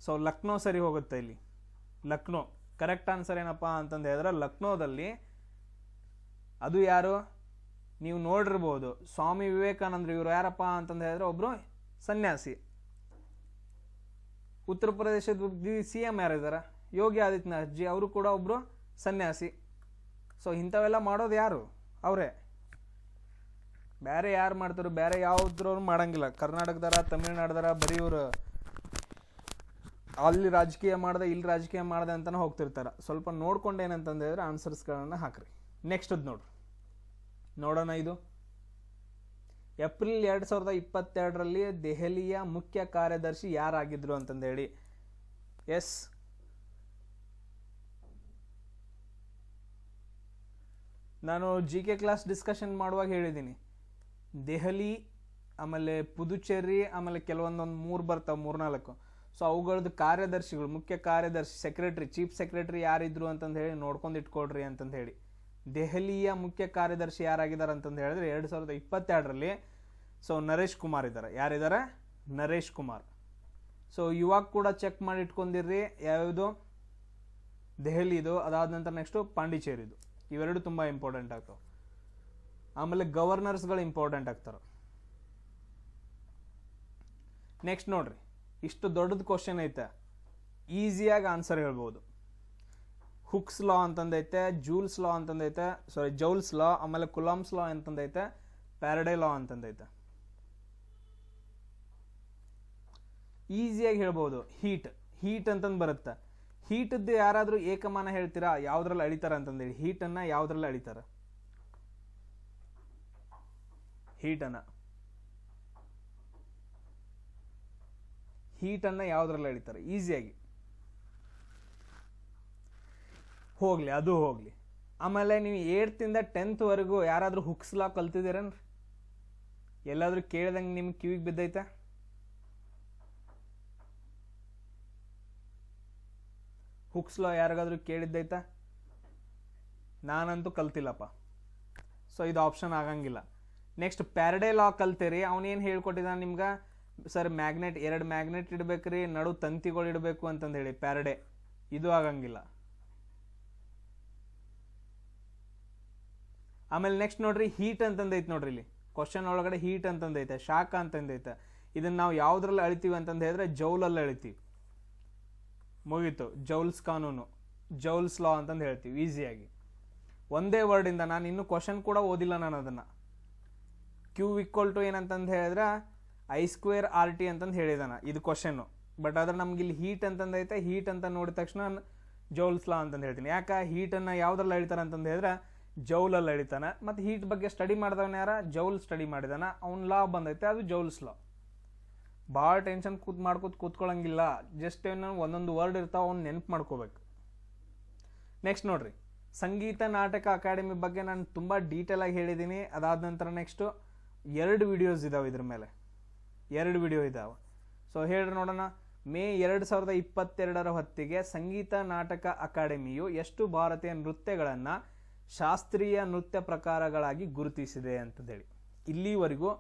Speaker 1: ಸೊ ಲಕ್ನೋ ಸರಿ ಹೋಗುತ್ತೆ ಇಲ್ಲಿ. ಲಕ್ನೋ ಕರೆಕ್ಟ್ ಆನ್ಸರ್ ಏನಪ್ಪಾ ಅಂತಂದು ಹೇಳಿದ್ರೆ ಲಕ್ನೋದಲ್ಲಿ. ಅದು ಯಾರು ನೀವು ನೋಡಿರ್ಬೋದು, ಸ್ವಾಮಿ ವಿವೇಕಾನಂದರು. ಇವರು ಯಾರಪ್ಪ ಅಂತಂದು ಹೇಳಿದ್ರೆ ಒಬ್ರು ಸನ್ಯಾಸಿ. ಉತ್ತರ ಪ್ರದೇಶದ CM ಯಾರಿದ್ದಾರೆ? ಯೋಗಿ ಆದಿತ್ಯನಾಥ್ ಜಿ, ಅವರು ಕೂಡ ಒಬ್ರು ಸನ್ಯಾಸಿ. ಸೊ ಇಂಥವೆಲ್ಲ ಮಾಡೋದು ಯಾರು? ಅವರೇ. ಬೇರೆ ಯಾರು ಮಾಡ್ತಾರೋ? ಬೇರೆ ಯಾವುದ್ರವ್ರು ಮಾಡಂಗಿಲ್ಲ. ಕರ್ನಾಟಕದಾರ, ತಮಿಳ್ನಾಡ್ದಾರ ಬರೀ ಇವರು ಅಲ್ಲಿ ರಾಜಕೀಯ ಮಾಡ್ದೆ ಇಲ್ಲಿ ರಾಜಕೀಯ ಮಾಡ್ದೆ ಅಂತಾನೆ ಹೋಗ್ತಿರ್ತಾರೆ. ಸ್ವಲ್ಪ ನೋಡ್ಕೊಂಡು ಏನಂತಂದು ಹೇಳಿದ್ರೆ ಆನ್ಸರ್ಸ್ಗಳನ್ನ ಹಾಕ್ರಿ. ನೆಕ್ಸ್ಟ್ ನೋಡೋಣ. ಇದು ಏಪ್ರಿಲ್ 2022ರಲ್ಲಿ ದೆಹಲಿಯ ಮುಖ್ಯ ಕಾರ್ಯದರ್ಶಿ ಯಾರಾಗಿದ್ರು ಅಂತಂದು ಹೇಳಿ. ಎಸ್, ನಾನು GK ಕ್ಲಾಸ್ ಡಿಸ್ಕಷನ್ ಮಾಡುವಾಗ ಹೇಳಿದ್ದೀನಿ, ದೆಹಲಿ ಆಮೇಲೆ ಪುದುಚೇರಿ ಆಮೇಲೆ ಕೆಲವೊಂದೊಂದು 3 ಬರ್ತಾವೆ, 3-4. ಸೊ ಅವುಗಳದ್ದು ಕಾರ್ಯದರ್ಶಿಗಳು, ಮುಖ್ಯ ಕಾರ್ಯದರ್ಶಿ, ಸೆಕ್ರೆಟರಿ, ಚೀಫ್ ಸೆಕ್ರೆಟರಿ ಯಾರಿದ್ರು ಅಂತಂದು ಹೇಳಿ ನೋಡ್ಕೊಂಡು ಇಟ್ಕೊಳ್ರಿ ಅಂತಂದು ಹೇಳಿ. ದೆಹಲಿಯ ಮುಖ್ಯ ಕಾರ್ಯದರ್ಶಿ ಯಾರಾಗಿದ್ದಾರೆ ಅಂತಂದು ಹೇಳಿದ್ರೆ 2022ರಲ್ಲಿ ಸೊ ನರೇಶ್ ಕುಮಾರ್ ಇದ್ದಾರೆ. ಯಾರಿದ್ದಾರೆ? ನರೇಶ್ ಕುಮಾರ್. ಸೊ ಇವಾಗ ಕೂಡ ಚೆಕ್ ಮಾಡಿ ಇಟ್ಕೊಂಡಿರ್ರಿ, ಯಾವುದು ದೆಹಲಿದು, ಅದಾದ ನಂತರ ನೆಕ್ಸ್ಟು ಪಾಂಡಿಚೇರಿದು. ಇವೆರಡು ತುಂಬ ಇಂಪಾರ್ಟೆಂಟ್ ಆಗ್ತಾವೆ. ಆಮೇಲೆ ಗವರ್ನರ್ಸ್ಗಳು ಇಂಪಾರ್ಟೆಂಟ್ ಆಗ್ತಾರೆ. ನೆಕ್ಸ್ಟ್ ನೋಡ್ರಿ, ಇಷ್ಟು ದೊಡ್ಡದು ಕ್ವಶನ್ ಐತೆ, ಈಸಿಯಾಗಿ ಆನ್ಸರ್ ಹೇಳ್ಬೋದು. ಹುಕ್ಸ್ ಲಾ ಅಂತಂದೈತೆ, ಜೂಲ್ಸ್ ಲಾ ಅಂತಂದೈತೆ, ಜೌಲ್ಸ್ ಲಾ, ಆಮೇಲೆ ಕುಲಾಮ್ಸ್ ಲಾ ಅಂತಂದೈತೆ, ಪ್ಯಾರಡೈ ಲಾ ಅಂತಂದೈತೆ. ಈಸಿಯಾಗಿ ಹೇಳ್ಬೋದು. ಹೀಟ್ ಅಂತಂದು ಬರುತ್ತೆ. ಹೀಟದ್ದು ಯಾರಾದರೂ ಏಕಮಾನ ಹೇಳ್ತೀರಾ, ಯಾವ್ದ್ರಲ್ಲಿ ಅಳಿತಾರ ಅಂತಂದೇಳಿ? ಹೀಟನ್ನು ಯಾವ್ದ್ರಲ್ಲಿ ಅಳಿತಾರ? ಹೀಟನ್ನು ಯಾವ್ದ್ರಲ್ಲಿ ಅಳಿತಾರೆ? ಈಸಿಯಾಗಿ ಹೋಗ್ಲಿ, ಅದು ಹೋಗ್ಲಿ. ಆಮೇಲೆ ನೀವು 8th ಇಂದ 10th ವರೆಗೂ ಯಾರಾದರೂ ಹುಕ್ಸ್ ಲಾ ಕಲ್ತಿದ್ದೀರೇನ್ರಿ? ಎಲ್ಲಾದ್ರೂ ಕೇಳ್ದಂಗೆ ನಿಮ್ಗೆ ಕಿವಿಗೆ ಬಿದ್ದೈತೆ? ಹುಕ್ಸ್ ಲಾ ಯಾರಿಗಾದ್ರೂ ಕೇಳಿದ್ದೈತಾ? ನಾನಂತೂ ಕಲ್ತಿಲ್ಲಪ್ಪ. ಸೊ ಇದು ಆಪ್ಷನ್ ಆಗಂಗಿಲ್ಲ. ನೆಕ್ಸ್ಟ್ ಪ್ಯಾರಡೈ ಲಾ ಕಲ್ತೀರಿ. ಅವನೇನು ಹೇಳ್ಕೊಟ್ಟಿದ್ದಾನೆ ನಿಮ್ಗೆ? ಸರ್ ಮ್ಯಾಗ್ನೆಟ್, 2 ಮ್ಯಾಗ್ನೆಟ್ ಇಡಬೇಕ್ರಿ, ನಡು ತಂತಿಗಳು ಇಡಬೇಕು ಅಂತಂದು ಹೇಳಿ. ಪ್ಯಾರಡೈ ಇದು ಆಗಂಗಿಲ್ಲ. ಆಮೇಲೆ ನೆಕ್ಸ್ಟ್ ನೋಡ್ರಿ, ಹೀಟ್ ಅಂತಂದೈತೆ ನೋಡ್ರಿ. ಇಲ್ಲಿ ಕ್ವಶನ್ ಒಳಗಡೆ ಹೀಟ್ ಅಂತಂದೈತೆ, ಶಾಖ ಅಂತಂದೈತೆ. ಇದನ್ನ ನಾವು ಯಾವ್ದ್ರಲ್ಲಿ ಅಳಿತೀವಿ ಅಂತಂದು ಹೇಳಿದ್ರೆ ಜೌಲಲ್ಲಿ ಅಳಿತೀವಿ. ಮುಗೀತು, ಜೌಲ್ಸ್ ಕಾನೂನು, ಜೌಲ್ಸ್ ಲಾ ಅಂತಂದು ಹೇಳ್ತೀವಿ ಈಸಿಯಾಗಿ. ಒಂದೇ ವರ್ಡಿಂದ. ನಾನು ಇನ್ನೂ ಕ್ವಶನ್ ಕೂಡ ಓದಿಲ್ಲ ನಾನು ಅದನ್ನು. Q = ಏನಂತಂದು ಹೇಳಿದ್ರೆ I²RT ಅಂತಂದು ಹೇಳಿದಾನ, ಇದು ಕ್ವಶನ್ನು. ಬಟ್ ಆದ್ರೆ ನಮ್ಗೆ ಇಲ್ಲಿ ಹೀಟ್ ಅಂತಂದೈತೆ. ಹೀಟ್ ಅಂತ ನೋಡಿದ ತಕ್ಷಣ ಜೌಲ್ಸ್ ಲಾ ಅಂತಂದು ಹೇಳ್ತೀನಿ. ಯಾಕೆ? ಹೀಟನ್ನು ಯಾವ್ದ್ರಲ್ಲಿ ಅಳಿತಾರ ಅಂತಂದು ಹೇಳಿದ್ರೆ ಜೌಲಲ್ಲಿ ಅಳಿತಾನೆ. ಮತ್ತು ಹೀಟ್ ಬಗ್ಗೆ ಸ್ಟಡಿ ಮಾಡಿದವನ ಯಾರ? ಜೌಲ್ ಸ್ಟಡಿ ಮಾಡಿದಾನ, ಅವ್ನ ಲಾ ಬಂದೈತೆ, ಅದು ಜೌಲ್ಸ್ ಲಾ. ಭಾಳ ಟೆನ್ಷನ್ ಕೂತ್ಕೊಳ್ಳಂಗಿಲ್ಲ. ಜಸ್ಟ್ ಏನು ಒಂದೊಂದು ವರ್ಡ್ ಇರ್ತಾವೆ, ಅವ್ನು ನೆನಪು ಮಾಡ್ಕೋಬೇಕು. ನೆಕ್ಸ್ಟ್ ನೋಡ್ರಿ, ಸಂಗೀತ ನಾಟಕ ಅಕಾಡೆಮಿ ಬಗ್ಗೆ ನಾನು ತುಂಬ ಡೀಟೇಲಾಗಿ ಹೇಳಿದ್ದೀನಿ. ಅದಾದ ನಂತರ ನೆಕ್ಸ್ಟು 2 ವಿಡಿಯೋಸ್ ಇದಾವೆ, ಇದ್ರ ಮೇಲೆ 2 ವಿಡಿಯೋ ಇದಾವೆ. ಸೊ ಹೇಳ್ರಿ ನೋಡೋಣ. ಮೇ 2022 ಹೊತ್ತಿಗೆ ಸಂಗೀತ ನಾಟಕ ಅಕಾಡೆಮಿಯು ಎಷ್ಟು ಭಾರತೀಯ ನೃತ್ಯಗಳನ್ನು ಶಾಸ್ತ್ರೀಯ ನೃತ್ಯ ಪ್ರಕಾರಗಳಾಗಿ ಗುರುತಿಸಿದೆ ಅಂತಂದೇಳಿ. ಇಲ್ಲಿವರೆಗೂ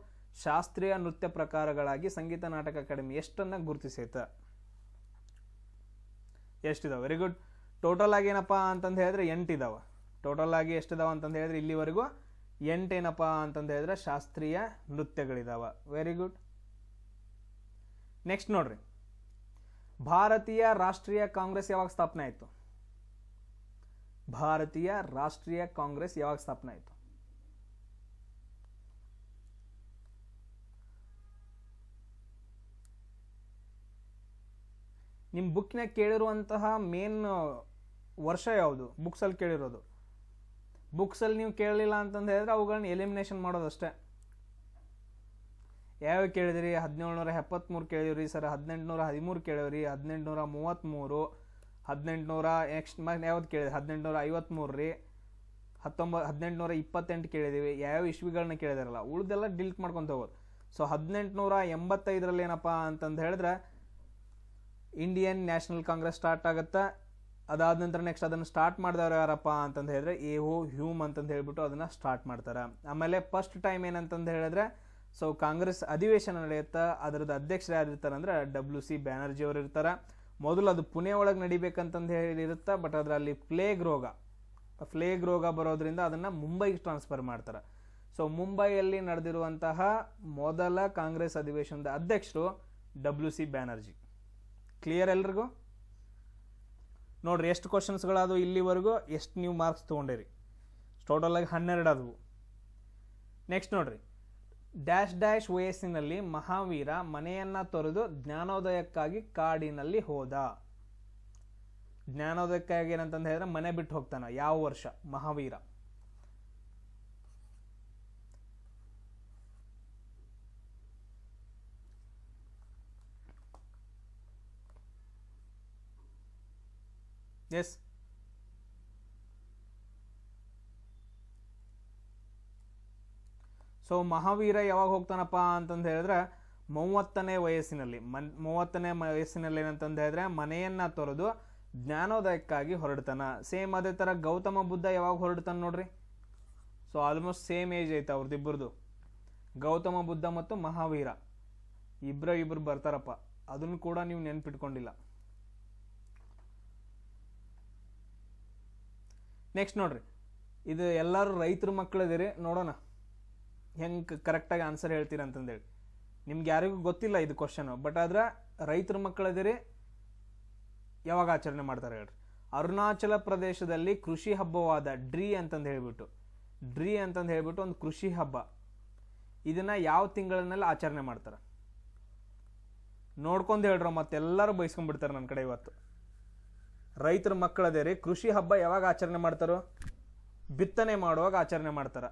Speaker 1: ಶಾಸ್ತ್ರೀಯ ನೃತ್ಯ ಪ್ರಕಾರಗಳಾಗಿ ಸಂಗೀತ ನಾಟಕ ಅಕಾಡೆಮಿ ಎಷ್ಟನ್ನ ಗುರುತಿಸೈತೆ? ಎಷ್ಟಿದಾವೆ? Very good. ಟೋಟಲ್ ಆಗಿ ಏನಪ್ಪ ಅಂತಂದು ಹೇಳಿದ್ರೆ 8 ಇದಾವೆ. ಟೋಟಲ್ ಆಗಿ ಎಷ್ಟಿದಾವೆ ಅಂತಂದು ಹೇಳಿದ್ರೆ ಇಲ್ಲಿವರೆಗೂ 8 ಏನಪ್ಪ ಅಂತಂದು ಹೇಳಿದ್ರೆ ಶಾಸ್ತ್ರೀಯ ನೃತ್ಯಗಳಿದಾವೆ. Very good. ನೆಕ್ಸ್ಟ್ ನೋಡ್ರಿ, ಭಾರತೀಯ ರಾಷ್ಟ್ರೀಯ ಕಾಂಗ್ರೆಸ್ ಯಾವಾಗ ಸ್ಥಾಪನೆ ಆಯಿತು? ಭಾರತೀಯ ರಾಷ್ಟ್ರೀಯ ಕಾಂಗ್ರೆಸ್ ಯಾವಾಗ ಸ್ಥಾಪನೆ ಆಯಿತು? ನಿಮ್ಮ ಬುಕ್ನಾಗ ಕೇಳಿರುವಂತಹ ಮೇನ್ ವರ್ಷ ಯಾವುದು? ಬುಕ್ಸಲ್ಲಿ ಕೇಳಿರೋದು. ಬುಕ್ಸಲ್ಲಿ ನೀವು ಕೇಳಲಿಲ್ಲ ಅಂತಂದು ಹೇಳಿದ್ರೆ ಅವುಗಳನ್ನ ಎಲಿಮಿನೇಷನ್ ಮಾಡೋದಷ್ಟೇ. ಯಾವ್ಯಾವ ಕೇಳಿದಿರಿ? 1773 ಕೇಳಿವ್ರಿ ಸರ್, 1813 ಕೇಳಿವ್ರಿ, 1833, 1800 ನೆಕ್ಸ್ಟ್ ಯಾವ್ದು ಕೇಳಿದ್ರಿ? 1853 ರೀ, 1828 ಕೇಳಿದೀವಿ. ಯಾವ್ಯಾವ ಇಸ್ವಿಗಳನ್ನ ಕೇಳಿದಾರಲ್ಲ ಉಳ್ದೆಲ್ಲ ಡಿಲೀಟ್ ಮಾಡ್ಕೊಂತ ಹೋಗೋದು. ಸೊ 1885 ಏನಪ್ಪ ಅಂತಂದು ಹೇಳಿದ್ರೆ ಇಂಡಿಯನ್ ನ್ಯಾಷನಲ್ ಕಾಂಗ್ರೆಸ್ ಸ್ಟಾರ್ಟ್ ಆಗುತ್ತೆ. ಅದಾದ ನಂತರ ನೆಕ್ಸ್ಟ್ ಅದನ್ನು ಸ್ಟಾರ್ಟ್ ಮಾಡಿದವ್ರು ಯಾರಪ್ಪ ಅಂತಂದು ಹೇಳಿದ್ರೆ ಎ.ಓ. ಹ್ಯೂಮ್ ಅಂತಂದು ಹೇಳ್ಬಿಟ್ಟು ಅದನ್ನು ಸ್ಟಾರ್ಟ್ ಮಾಡ್ತಾರೆ. ಆಮೇಲೆ ಫಸ್ಟ್ ಟೈಮ್ ಏನಂತಂದು ಹೇಳಿದ್ರೆ ಸೊ ಕಾಂಗ್ರೆಸ್ ಅಧಿವೇಶನ ನಡೆಯುತ್ತಾ, ಅದರದ್ದು ಅಧ್ಯಕ್ಷರು ಯಾರಿರ್ತಾರೆ ಅಂದ್ರೆ WC ಬ್ಯಾನರ್ಜಿ ಅವರು ಇರ್ತಾರೆ. ಮೊದಲು ಅದು ಪುಣೆ ಒಳಗೆ ನಡಿಬೇಕಂತಂದು ಹೇಳಿರುತ್ತೆ. ಬಟ್ ಅದರಲ್ಲಿ ಫ್ಲೇಗ್ ರೋಗ ಬರೋದ್ರಿಂದ ಅದನ್ನು ಮುಂಬೈಗೆ ಟ್ರಾನ್ಸ್ಫರ್ ಮಾಡ್ತಾರೆ. ಸೊ ಮುಂಬೈಯಲ್ಲಿ ನಡೆದಿರುವಂತಹ ಮೊದಲ ಕಾಂಗ್ರೆಸ್ ಅಧಿವೇಶನದ ಅಧ್ಯಕ್ಷರು WC ಬ್ಯಾನರ್ಜಿ. ಕ್ಲಿಯರ್ ಎಲ್ರಿಗೂ? ನೋಡ್ರಿ ಎಷ್ಟು ಕ್ವಶನ್ಸ್ಗಳಾದವು ಇಲ್ಲಿವರೆಗೂ, ಎಷ್ಟು ನೀವು ಮಾರ್ಕ್ಸ್ ತೊಗೊಂಡಿರಿ? ಟೋಟಲ್ ಆಗಿ 12 ಆದವು. ನೆಕ್ಸ್ಟ್ ನೋಡ್ರಿ, ಡ್ಯಾಶ್ ವಯಸ್ಸಿನಲ್ಲಿ ಮಹಾವೀರ ಮನೆಯನ್ನ ತೊರೆದು ಜ್ಞಾನೋದಯಕ್ಕಾಗಿ ಕಾಡಿನಲ್ಲಿ ಹೋದ. ಜ್ಞಾನೋದಯಕ್ಕಾಗಿ ಏನಂತಂದು ಹೇಳಿದ್ರೆ ಮನೆ ಬಿಟ್ಟು ಹೋಗ್ತಾನ. ಯಾವ ವರ್ಷ? ಮಹಾವೀರ. ಎಸ್, ಸೊ ಮಹಾವೀರ ಯಾವಾಗ ಹೋಗ್ತಾನಪ್ಪ ಅಂತಂದು ಹೇಳಿದ್ರೆ 30ನೇ ವಯಸ್ಸಿನಲ್ಲಿ. 30ನೇ ವಯಸ್ಸಿನಲ್ಲಿ ಏನಂತಂದು ಹೇಳಿದ್ರೆ ಮನೆಯನ್ನ ತೊರೆದು ಜ್ಞಾನೋದಯಕ್ಕಾಗಿ ಹೊರಡ್ತಾನ. ಸೇಮ್ ಅದೇ ಥರ ಗೌತಮ ಬುದ್ಧ ಯಾವಾಗ ಹೊರಡ್ತಾನೆ ನೋಡ್ರಿ. ಸೊ ಆಲ್ಮೋಸ್ಟ್ ಸೇಮ್ ಏಜ್ ಐತೆ ಅವ್ರದ್ದಿಬ್ಬರದು. ಗೌತಮ ಬುದ್ಧ ಮತ್ತು ಮಹಾವೀರ ಇಬ್ರು ಬರ್ತಾರಪ್ಪ ಅದನ್ನು ಕೂಡ ನೀವು ನೆನ್ಪಿಟ್ಕೊಂಡಿಲ್ಲ. ನೆಕ್ಸ್ಟ್ ನೋಡ್ರಿ, ಇದು ಎಲ್ಲರೂ ರೈತರ ಮಕ್ಕಳಿದ್ದೀರಿ, ನೋಡೋಣ ಹೆಂಗೆ ಕರೆಕ್ಟಾಗಿ ಆನ್ಸರ್ ಹೇಳ್ತೀರ ಅಂತಂದೇಳಿ. ನಿಮ್ಗೆ ಯಾರಿಗೂ ಗೊತ್ತಿಲ್ಲ ಇದು ಕ್ವಶನ್, ಬಟ್ ಆದ್ರೆ ರೈತರ ಮಕ್ಕಳಿದ್ದೀರಿ, ಯಾವಾಗ ಆಚರಣೆ ಮಾಡ್ತಾರೆ ಹೇಳ್ರಿ. ಅರುಣಾಚಲ ಪ್ರದೇಶದಲ್ಲಿ ಕೃಷಿ ಹಬ್ಬವಾದ ಡ್ರೀ ಅಂತಂದು ಹೇಳ್ಬಿಟ್ಟು ಒಂದು ಕೃಷಿ ಹಬ್ಬ, ಇದನ್ನ ಯಾವ ತಿಂಗಳಿನಲ್ಲಿ ಆಚರಣೆ ಮಾಡ್ತಾರೆ ನೋಡ್ಕೊಂಡು ಹೇಳ್ರ, ಮತ್ತೆಲ್ಲರೂ ಬಯಸ್ಕೊಂಡ್ಬಿಡ್ತಾರೆ ನನ್ನ ಕಡೆ. ಇವತ್ತು ರೈತರ ಮಕ್ಕಳದೇ ರೀ, ಕೃಷಿ ಹಬ್ಬ ಯಾವಾಗ ಆಚರಣೆ ಮಾಡ್ತಾರೋ? ಬಿತ್ತನೆ ಮಾಡುವಾಗ ಆಚರಣೆ ಮಾಡ್ತಾರ.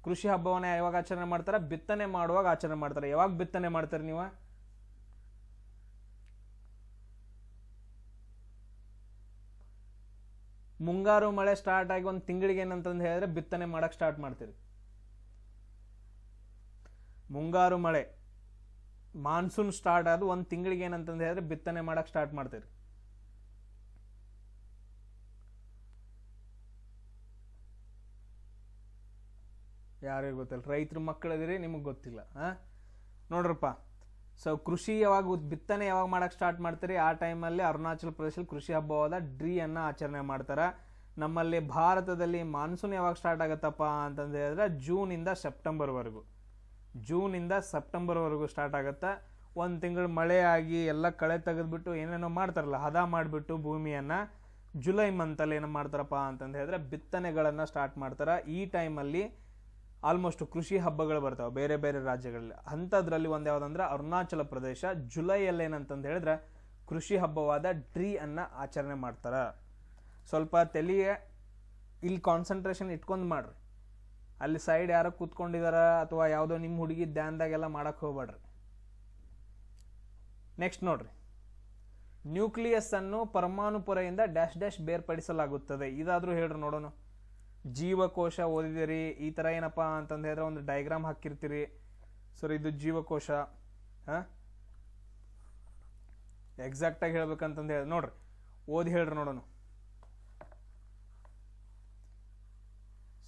Speaker 1: ಕೃಷಿ ಹಬ್ಬವನ್ನ ಯಾವಾಗ ಆಚರಣೆ ಮಾಡ್ತಾರ? ಬಿತ್ತನೆ ಮಾಡುವಾಗ ಆಚರಣೆ ಮಾಡ್ತಾರೆ. ಯಾವಾಗ ಬಿತ್ತನೆ ಮಾಡ್ತಾರೆ ನೀವು? ಮುಂಗಾರು ಮಳೆ ಸ್ಟಾರ್ಟ್ ಆಗಿ ಒಂದು ತಿಂಗಳಿಗೆ ಏನಂತಂದು ಹೇಳಿದ್ರೆ ಬಿತ್ತನೆ ಮಾಡಕ್ ಸ್ಟಾರ್ಟ್ ಮಾಡ್ತೀರಿ. ಮುಂಗಾರು ಮಳೆ ಮಾನ್ಸೂನ್ ಸ್ಟಾರ್ಟ್ ಆದ ಒಂದು ತಿಂಗಳಿಗೆ ಏನಂತಂದು ಹೇಳಿದ್ರೆ ಬಿತ್ತನೆ ಮಾಡಕ್ ಸ್ಟಾರ್ಟ್ ಮಾಡ್ತೀರಿ. ಯಾರಿಗೂ ಗೊತ್ತಿಲ್ಲ, ರೈತರ ಮಕ್ಕಳಿದಿರಿ, ನಿಮಗೆ ಗೊತ್ತಿಲ್ಲ. ನೋಡ್ರಪ್ಪ, ಸೊ ಕೃಷಿ ಯಾವಾಗ ಬಿತ್ತನೆ ಯಾವಾಗ ಮಾಡಕ್ ಸ್ಟಾರ್ಟ್ ಮಾಡ್ತೀರಿ, ಆ ಟೈಮಲ್ಲಿ ಅರುಣಾಚಲ ಪ್ರದೇಶದಲ್ಲಿ ಕೃಷಿ ಹಬ್ಬವಾದ ಡ್ರೀ ಅನ್ನ ಆಚರಣೆ ಮಾಡ್ತಾರ. ನಮ್ಮಲ್ಲಿ ಭಾರತದಲ್ಲಿ ಮಾನ್ಸೂನ್ ಯಾವಾಗ ಸ್ಟಾರ್ಟ್ ಆಗತ್ತಪ್ಪ ಅಂತಂದು ಹೇಳಿದ್ರೆ ಜೂನಿಂದ ಸೆಪ್ಟೆಂಬರ್ವರೆಗೂ ಸ್ಟಾರ್ಟ್ ಆಗತ್ತೆ. ಒಂದು ತಿಂಗಳು ಮಳೆ ಆಗಿ ಎಲ್ಲ ಕಳೆ ತೆಗೆದ್ಬಿಟ್ಟು ಏನೇನೋ ಮಾಡ್ತಾರಲ್ಲ, ಹದ ಮಾಡಿಬಿಟ್ಟು ಭೂಮಿಯನ್ನ ಜುಲೈ ಮಂತಲ್ಲಿ ಏನೋ ಮಾಡ್ತಾರಪ್ಪ ಅಂತಂದು ಹೇಳಿದ್ರೆ ಬಿತ್ತನೆಗಳನ್ನು ಸ್ಟಾರ್ಟ್ ಮಾಡ್ತಾರೆ. ಈ ಟೈಮಲ್ಲಿ ಆಲ್ಮೋಸ್ಟ್ ಕೃಷಿ ಹಬ್ಬಗಳು ಬರ್ತಾವೆ ಬೇರೆ ಬೇರೆ ರಾಜ್ಯಗಳಲ್ಲಿ. ಅಂಥದ್ರಲ್ಲಿ ಒಂದು ಯಾವುದಂದ್ರೆ ಅರುಣಾಚಲ ಪ್ರದೇಶ ಜುಲೈಯಲ್ಲಿ ಏನಂತಂದು ಹೇಳಿದ್ರೆ ಕೃಷಿ ಹಬ್ಬವಾದ ಡ್ರೀ ಅನ್ನ ಆಚರಣೆ ಮಾಡ್ತಾರೆ. ಸ್ವಲ್ಪ ತಲೆಗೆ ಇಲ್ಲಿ ಕಾನ್ಸಂಟ್ರೇಷನ್ ಇಟ್ಕೊಂಡು ಮಾಡ್ರಿ. ಅಲ್ಲಿ ಸೈಡ್ ಯಾರೋ ಕೂತ್ಕೊಂಡಿದಾರ ಅಥವಾ ಯಾವುದೋ ನಿಮ್ಮ ಹುಡುಗಿ ಧ್ಯಾನದಾಗೆಲ್ಲ ಮಾಡಕ್ಕೆ ಹೋಗ್ಬೇಡ್ರಿ. ನೆಕ್ಸ್ಟ್ ನೋಡ್ರಿ, ನ್ಯೂಕ್ಲಿಯಸ್ ಅನ್ನು ಪರಮಾಣು ಪೊರೆಯಿಂದ ಡ್ಯಾಶ್ ಡ್ಯಾಶ್ ಬೇರ್ಪಡಿಸಲಾಗುತ್ತದೆ. ಇದಾದ್ರೂ ಹೇಳ್ರಿ ನೋಡೋಣ. ಜೀವಕೋಶ ಓದಿದಿರಿ, ಈ ಥರ ಏನಪ್ಪಾ ಅಂತಂದು ಹೇಳಿದ್ರೆ ಒಂದು ಡಯಾಗ್ರಾಮ್ ಹಾಕಿರ್ತೀರಿ. ಸರ್ ಇದು ಜೀವಕೋಶ, ಎಕ್ಸಾಕ್ಟಾಗಿ ಹೇಳ್ಬೇಕಂತಂದು ಹೇಳಿ ನೋಡ್ರಿ, ಓದಿ ಹೇಳ್ರಿ ನೋಡೋಣ.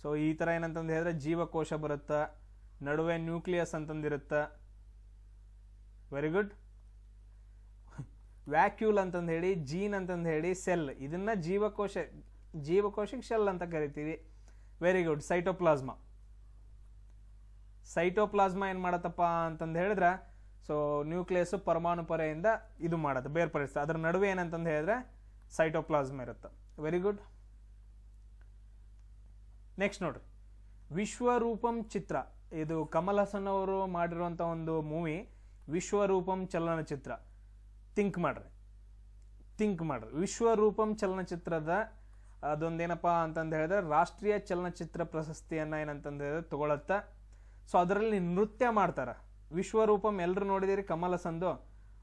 Speaker 1: ಸೊ ಈ ಥರ ಏನಂತಂದು ಹೇಳಿದ್ರೆ ಜೀವಕೋಶ ಬರುತ್ತ, ನಡುವೆ ನ್ಯೂಕ್ಲಿಯಸ್ ಅಂತಂದಿರುತ್ತ. Very good. ವ್ಯಾಕ್ಯೂಲ್ ಅಂತಂದು ಹೇಳಿ, ಜೀನ್ ಅಂತಂದು ಹೇಳಿ, ಸೆಲ್, ಇದನ್ನ ಜೀವಕೋಶಕ್ಕೆ ಶೆಲ್ ಅಂತ ಕರಿತೀವಿ. Very good. ಸೈಟೋಪ್ಲಾಸ್ಮಾ ಏನ್ ಮಾಡತ್ತಪ್ಪ ಅಂತಂದು ಹೇಳಿದ್ರೆ, ಸೊ ನ್ಯೂಕ್ಲಿಯಸ್ ಪರಮಾಣು ಪೊರೆಯಿಂದ ಇದು ಮಾಡತ್ತೆ, ಬೇರ್ಪಡಿಸುತ್ತೆ. ಅದ್ರ ನಡುವೆ ಏನಂತಂದು ಹೇಳಿದ್ರೆ ಸೈಟೋಪ್ಲಾಸ್ಮಾ ಇರುತ್ತೆ. Very good. ನೆಕ್ಸ್ಟ್ ನೋಡ್ರಿ, ವಿಶ್ವರೂಪಂ ಚಿತ್ರ. ಇದು ಕಮಲ್ ಹಾಸನ್ ಅವರು ಮಾಡಿರುವಂತ ಒಂದು ಮೂವಿ, ವಿಶ್ವರೂಪಂ ಚಲನಚಿತ್ರ. ಥಿಂಕ್ ಮಾಡ್ರಿ. ವಿಶ್ವರೂಪಂ ಚಲನಚಿತ್ರದ ಅದೊಂದೇನಪ್ಪಾ ಅಂತಂದು ಹೇಳಿದ್ರೆ ರಾಷ್ಟ್ರೀಯ ಚಲನಚಿತ್ರ ಪ್ರಶಸ್ತಿಯನ್ನ ಏನಂತಂದು ಹೇಳಿದ್ರೆ ತಗೊಳತ್ತ. ಸೊ ಅದರಲ್ಲಿ ನೃತ್ಯ ಮಾಡ್ತಾರ. ವಿಶ್ವರೂಪಂ ಎಲ್ಲರೂ ನೋಡಿದಿರಿ, ಕಮಲ್ ಹಾಸನ್ದು.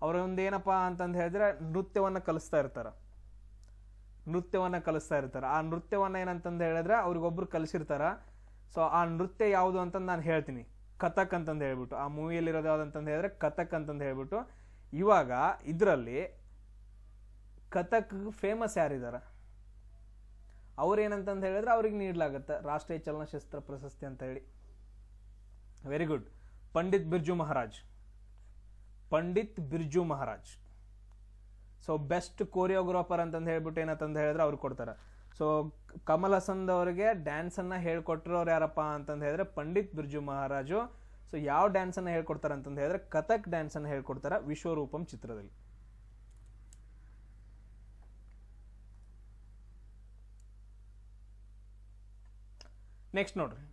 Speaker 1: ಅವರೊಂದೇನಪ್ಪಾ ಅಂತಂದು ಹೇಳಿದ್ರೆ ನೃತ್ಯವನ್ನ ಕಲಿಸ್ತಾ ಇರ್ತಾರ. ಆ ನೃತ್ಯವನ್ನ ಏನಂತಂದು ಹೇಳಿದ್ರೆ ಅವ್ರಿಗೊಬ್ರು ಕಲಿಸಿರ್ತಾರ. ಸೊ ಆ ನೃತ್ಯ ಯಾವುದು ಅಂತಂದು ನಾನು ಹೇಳ್ತೀನಿ. ಕಥಕ್ ಅಂತಂದು ಹೇಳ್ಬಿಟ್ಟು, ಆ ಮೂವಿಯಲ್ಲಿರೋದು ಯಾವ್ದಂತಂದು ಹೇಳಿದ್ರೆ ಕಥಕ್ ಅಂತಂದು ಹೇಳ್ಬಿಟ್ಟು. ಇವಾಗ ಇದರಲ್ಲಿ ಕಥಕ್ ಫೇಮಸ್ ಯಾರಿದಾರ, ಅವ್ರೇನಂತಂದು ಹೇಳಿದ್ರೆ ಅವ್ರಿಗೆ ನೀಡಲಾಗತ್ತೆ ರಾಷ್ಟ್ರೀಯ ಚಲನಚಿತ್ರ ಪ್ರಶಸ್ತಿ ಅಂತ ಹೇಳಿ. Very good. Pandit Birju Maharaj. So best choreographer ಅಂತಂದು ಹೇಳ್ಬಿಟ್ಟು ಏನಂತಂದು ಹೇಳಿದ್ರೆ ಅವ್ರಿಗೆ ಕೊಡ್ತಾರೆ. ಸೊ ಕಮಲ್ ಹಾಸನ್ ಅವರಿಗೆ ಡ್ಯಾನ್ಸ್ ಅನ್ನ ಹೇಳ್ಕೊಟ್ಟಿರೋರು ಯಾರಪ್ಪ ಅಂತಂದು ಹೇಳಿದ್ರೆ ಪಂಡಿತ್ ಬಿರ್ಜು ಮಹಾರಾಜು. ಸೊ ಯಾವ ಡ್ಯಾನ್ಸ್ ಅನ್ನ ಹೇಳ್ಕೊಡ್ತಾರೆ ಅಂತಂದು ಹೇಳಿದ್ರೆ ಕಥಕ್ ಡ್ಯಾನ್ಸ್ ಅನ್ನ ಹೇಳ್ಕೊಡ್ತಾರ ವಿಶ್ವರೂಪಂ ಚಿತ್ರದಲ್ಲಿ. ನೆಕ್ಸ್ಟ್ ನೋಡ್ರಿ,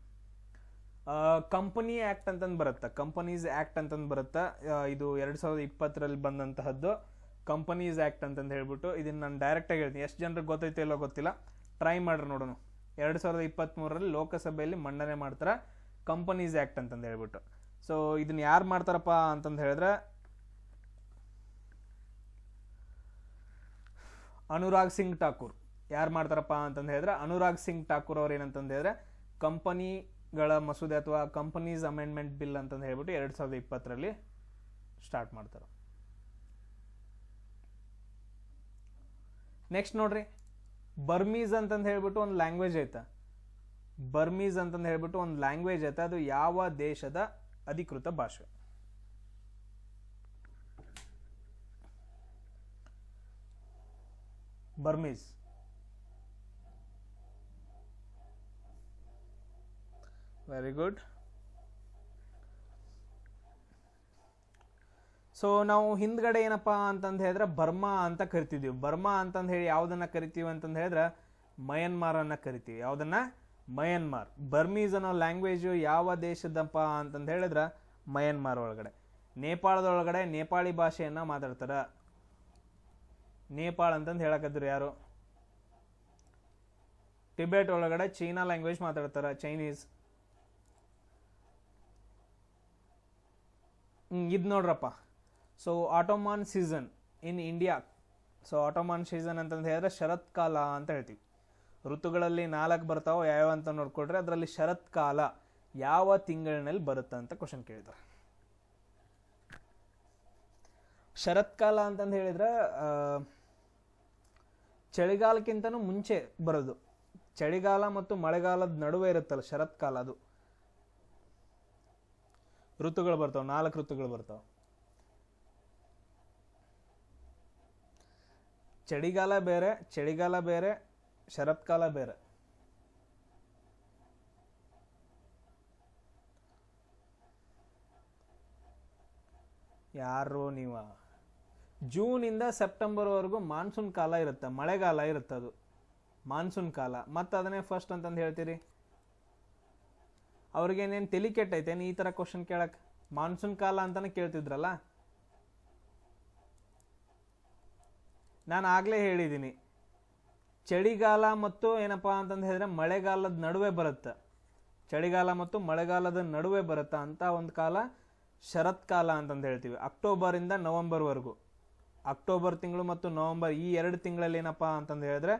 Speaker 1: ಕಂಪನಿ ಆಕ್ಟ್ ಅಂತಂದು ಬರುತ್ತೆ, ಕಂಪನೀಸ್ ಆಕ್ಟ್ ಅಂತಂದು ಬರುತ್ತೆ. ಇದು 2020ರಲ್ಲಿ ಬಂದಂತಹದ್ದು ಕಂಪನೀಸ್ ಆಕ್ಟ್ ಅಂತಂದು ಹೇಳ್ಬಿಟ್ಟು. ಇದನ್ನ ನಾನು ಡೈರೆಕ್ಟಾಗಿ ಹೇಳ್ತೀನಿ, ಎಷ್ಟು ಜನರಿಗೆ ಗೊತ್ತೈತೆ ಇಲ್ಲೋ ಗೊತ್ತಿಲ್ಲ, ಟ್ರೈ ಮಾಡ್ರಿ ನೋಡೋಣ. 2023ರಲ್ಲಿ ಲೋಕಸಭೆಯಲ್ಲಿ ಮಂಡನೆ ಮಾಡ್ತಾರೆ ಕಂಪನೀಸ್ ಆಕ್ಟ್ ಅಂತಂದು ಹೇಳ್ಬಿಟ್ಟು. ಸೊ ಇದನ್ನ ಯಾರು ಮಾಡ್ತಾರಪ್ಪ ಅಂತಂದು ಹೇಳಿದ್ರೆ ಅನುರಾಗ್ ಸಿಂಗ್ ಠಾಕೂರ್. ಯಾರು ಮಾಡ್ತಾರಪ್ಪ ಅಂತಂದು ಹೇಳಿದ್ರೆ ಅನುರಾಗ್ ಸಿಂಗ್ ಠಾಕೂರ್ ಅವ್ರು ಏನಂತಂದು ಹೇಳಿದ್ರೆ ಕಂಪನಿಗಳ ಮಸೂದೆ ಅಥವಾ ಕಂಪನೀಸ್ ಅಮೆಂಡ್ಮೆಂಟ್ ಬಿಲ್ ಅಂತಂದು ಹೇಳ್ಬಿಟ್ಟು 2020ರಲ್ಲಿ ಸ್ಟಾರ್ಟ್ ಮಾಡ್ತಾರೆ. ನೆಕ್ಸ್ಟ್ ನೋಡ್ರಿ, ಬರ್ಮೀಸ್ ಅಂತಂದು ಹೇಳ್ಬಿಟ್ಟು ಒಂದು ಲ್ಯಾಂಗ್ವೇಜ್ ಐತೆ. ಅದು ಯಾವ ದೇಶದ ಅಧಿಕೃತ ಭಾಷೆ? ಬರ್ಮೀಸ್. Very good. ಸೊ ನಾವು ಹಿಂದ್ಗಡೆ ಏನಪ್ಪ ಅಂತಂದು ಹೇಳಿದ್ರೆ ಬರ್ಮಾ ಅಂತ ಕರಿತಿದ್ದೀವಿ. ಬರ್ಮಾ ಅಂತಂದು ಹೇಳಿ ಯಾವುದನ್ನ ಕರಿತೀವಿ ಅಂತಂದು ಹೇಳಿದ್ರೆ ಮಯನ್ಮಾರ್ ಅನ್ನ ಕರಿತೀವಿ. ಯಾವುದನ್ನ? ಮಯನ್ಮಾರ್. ಬರ್ಮೀಸ್ ಅನ್ನೋ ಲ್ಯಾಂಗ್ವೇಜು ಯಾವ ದೇಶದಪ್ಪ ಅಂತಂದು ಹೇಳಿದ್ರೆ ಮಯನ್ಮಾರ್ ಒಳಗಡೆ. ನೇಪಾಳದೊಳಗಡೆ ನೇಪಾಳಿ ಭಾಷೆಯನ್ನ ಮಾತಾಡ್ತಾರ. ನೇಪಾಳ ಅಂತಂದು ಹೇಳಕತ್ತಿದ್ರು ಯಾರು? ಟಿಬೆಟ್ ಒಳಗಡೆ ಚೈನಾ ಲ್ಯಾಂಗ್ವೇಜ್ ಮಾತಾಡ್ತಾರ, ಚೈನೀಸ್. ಇದು ನೋಡ್ರಪ್ಪ. So autumn season in India. So autumn season ಅಂತಂದು ಹೇಳಿದ್ರೆ ಶರತ್ ಕಾಲ ಅಂತ ಹೇಳ್ತೀವಿ. ಋತುಗಳಲ್ಲಿ 4 ಬರ್ತಾವ, ಯಾವ ಅಂತ ನೋಡ್ಕೊಡ್ರೆ ಅದರಲ್ಲಿ ಶರತ್ ಕಾಲ ಯಾವ ತಿಂಗಳಿನಲ್ಲಿ ಬರುತ್ತೆ ಅಂತ ಕ್ವಶನ್ ಕೇಳಿದ್ರು. ಶರತ್ ಕಾಲ ಅಂತಂದು ಹೇಳಿದ್ರೆ ಚಳಿಗಾಲಕ್ಕಿಂತನೂ ಮುಂಚೆ ಬರೋದು. ಚಳಿಗಾಲ ಮತ್ತು ಮಳೆಗಾಲದ ನಡುವೆ ಇರುತ್ತಲ್ಲ ಶರತ್ ಕಾಲ, ಅದು ಋತುಗಳು ಬರ್ತಾವ, 4 ಋತುಗಳು ಬರ್ತಾವ. ಚಳಿಗಾಲ ಬೇರೆ, ಶರತ್ಕಾಲ ಬೇರೆ. ಯಾರು ನೀವ? ಜೂನ್ ಇಂದ ಸೆಪ್ಟೆಂಬರ್ ವರೆಗೂ ಮಾನ್ಸೂನ್ ಕಾಲ ಇರುತ್ತೆ, ಮಳೆಗಾಲ ಇರುತ್ತೆ, ಅದು ಮಾನ್ಸೂನ್ ಕಾಲ. ಮತ್ತೆ ಅದನ್ನೇ ಫಸ್ಟ್ ಅಂತಂದು ಹೇಳ್ತೀರಿ. ಅವ್ರಿಗೇನೇನು ತಲೆ ಕೆಟ್ಟೈತೇನು ಈ ತರ ಕ್ವಶನ್ ಕೇಳಕ್? ಮಾನ್ಸೂನ್ ಕಾಲ ಅಂತಾನೆ ಕೇಳ್ತಿದ್ರಲ್ಲ. ನಾನು ಆಗ್ಲೇ ಹೇಳಿದ್ದೀನಿ, ಚಳಿಗಾಲ ಮತ್ತು ಏನಪ್ಪಾ ಅಂತಂದು ಹೇಳಿದ್ರೆ ಮಳೆಗಾಲದ ನಡುವೆ ಬರುತ್ತೆ. ಚಳಿಗಾಲ ಮತ್ತು ಮಳೆಗಾಲದ ನಡುವೆ ಬರುತ್ತಾ ಅಂತ ಒಂದು ಕಾಲ ಶರತ್ ಕಾಲ ಅಂತಂದು ಹೇಳ್ತೀವಿ. ಅಕ್ಟೋಬರ್ ಇಂದ ನವೆಂಬರ್ ವರೆಗೂ. ಅಕ್ಟೋಬರ್ ತಿಂಗಳು ಮತ್ತು ನವೆಂಬರ್ ಈ 2 ತಿಂಗಳಲ್ಲಿ ಏನಪ್ಪಾ ಅಂತಂದು ಹೇಳಿದ್ರೆ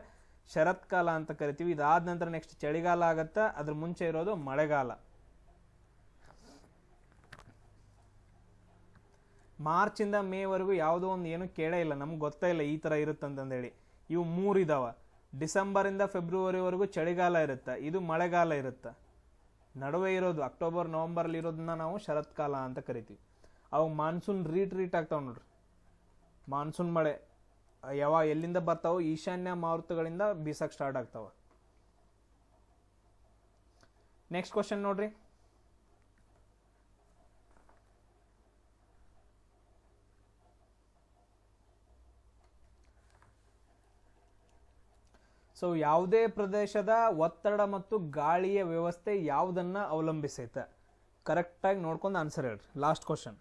Speaker 1: ಶರತ್ ಕಾಲ ಅಂತ ಕರಿತೀವಿ. ಇದಾದ ನಂತರ ನೆಕ್ಸ್ಟ್ ಚಳಿಗಾಲ ಆಗತ್ತ, ಅದ್ರ ಮುಂಚೆ ಇರೋದು ಮಳೆಗಾಲ. ಮಾರ್ಚ್ ಇಂದ ಮೇ ವರೆಗೂ ಯಾವುದೋ ಒಂದು ಏನು ಕೇಳೇ ಇಲ್ಲ, ನಮ್ಗೆ ಗೊತ್ತೇ ಇಲ್ಲ ಈ ತರ ಇರುತ್ತಂತಂದೇಳಿ. ಇವು 3 ಇದಾವ. ಡಿಸೆಂಬರ್ ಇಂದ ಫೆಬ್ರವರಿವರೆಗೂ ಚಳಿಗಾಲ ಇರುತ್ತೆ, ಇದು ಮಳೆಗಾಲ ಇರುತ್ತೆ. ನಡುವೆ ಇರೋದು ಅಕ್ಟೋಬರ್ ನವೆಂಬರ್ ಅಲ್ಲಿ ಇರೋದನ್ನ ನಾವು ಶರತ್ ಕಾಲ ಅಂತ ಕರಿತೀವಿ. ಅವು ಮಾನ್ಸೂನ್ ರೀಟ್ ಆಗ್ತಾವ ನೋಡ್ರಿ. ಮಾನ್ಸೂನ್ ಮಳೆ ಎಲ್ಲಿಂದ ಬರ್ತಾವ? ಈಶಾನ್ಯ ಮಾರುತಗಳಿಂದ ಬೀಸಕ್ ಸ್ಟಾರ್ಟ್ ಆಗ್ತಾವ. ನೆಕ್ಸ್ಟ್ ಕ್ವಶನ್ ನೋಡ್ರಿ. ಸೊ ಯಾವುದೇ ಪ್ರದೇಶದ ಒತ್ತಡ ಮತ್ತು ಗಾಳಿಯ ವ್ಯವಸ್ಥೆ ಯಾವುದನ್ನ ಅವಲಂಬಿಸೈತೆ? ಕರೆಕ್ಟಾಗಿ ನೋಡ್ಕೊಂಡು ಆನ್ಸರ್ ಹೇಳ್ರಿ. Last question.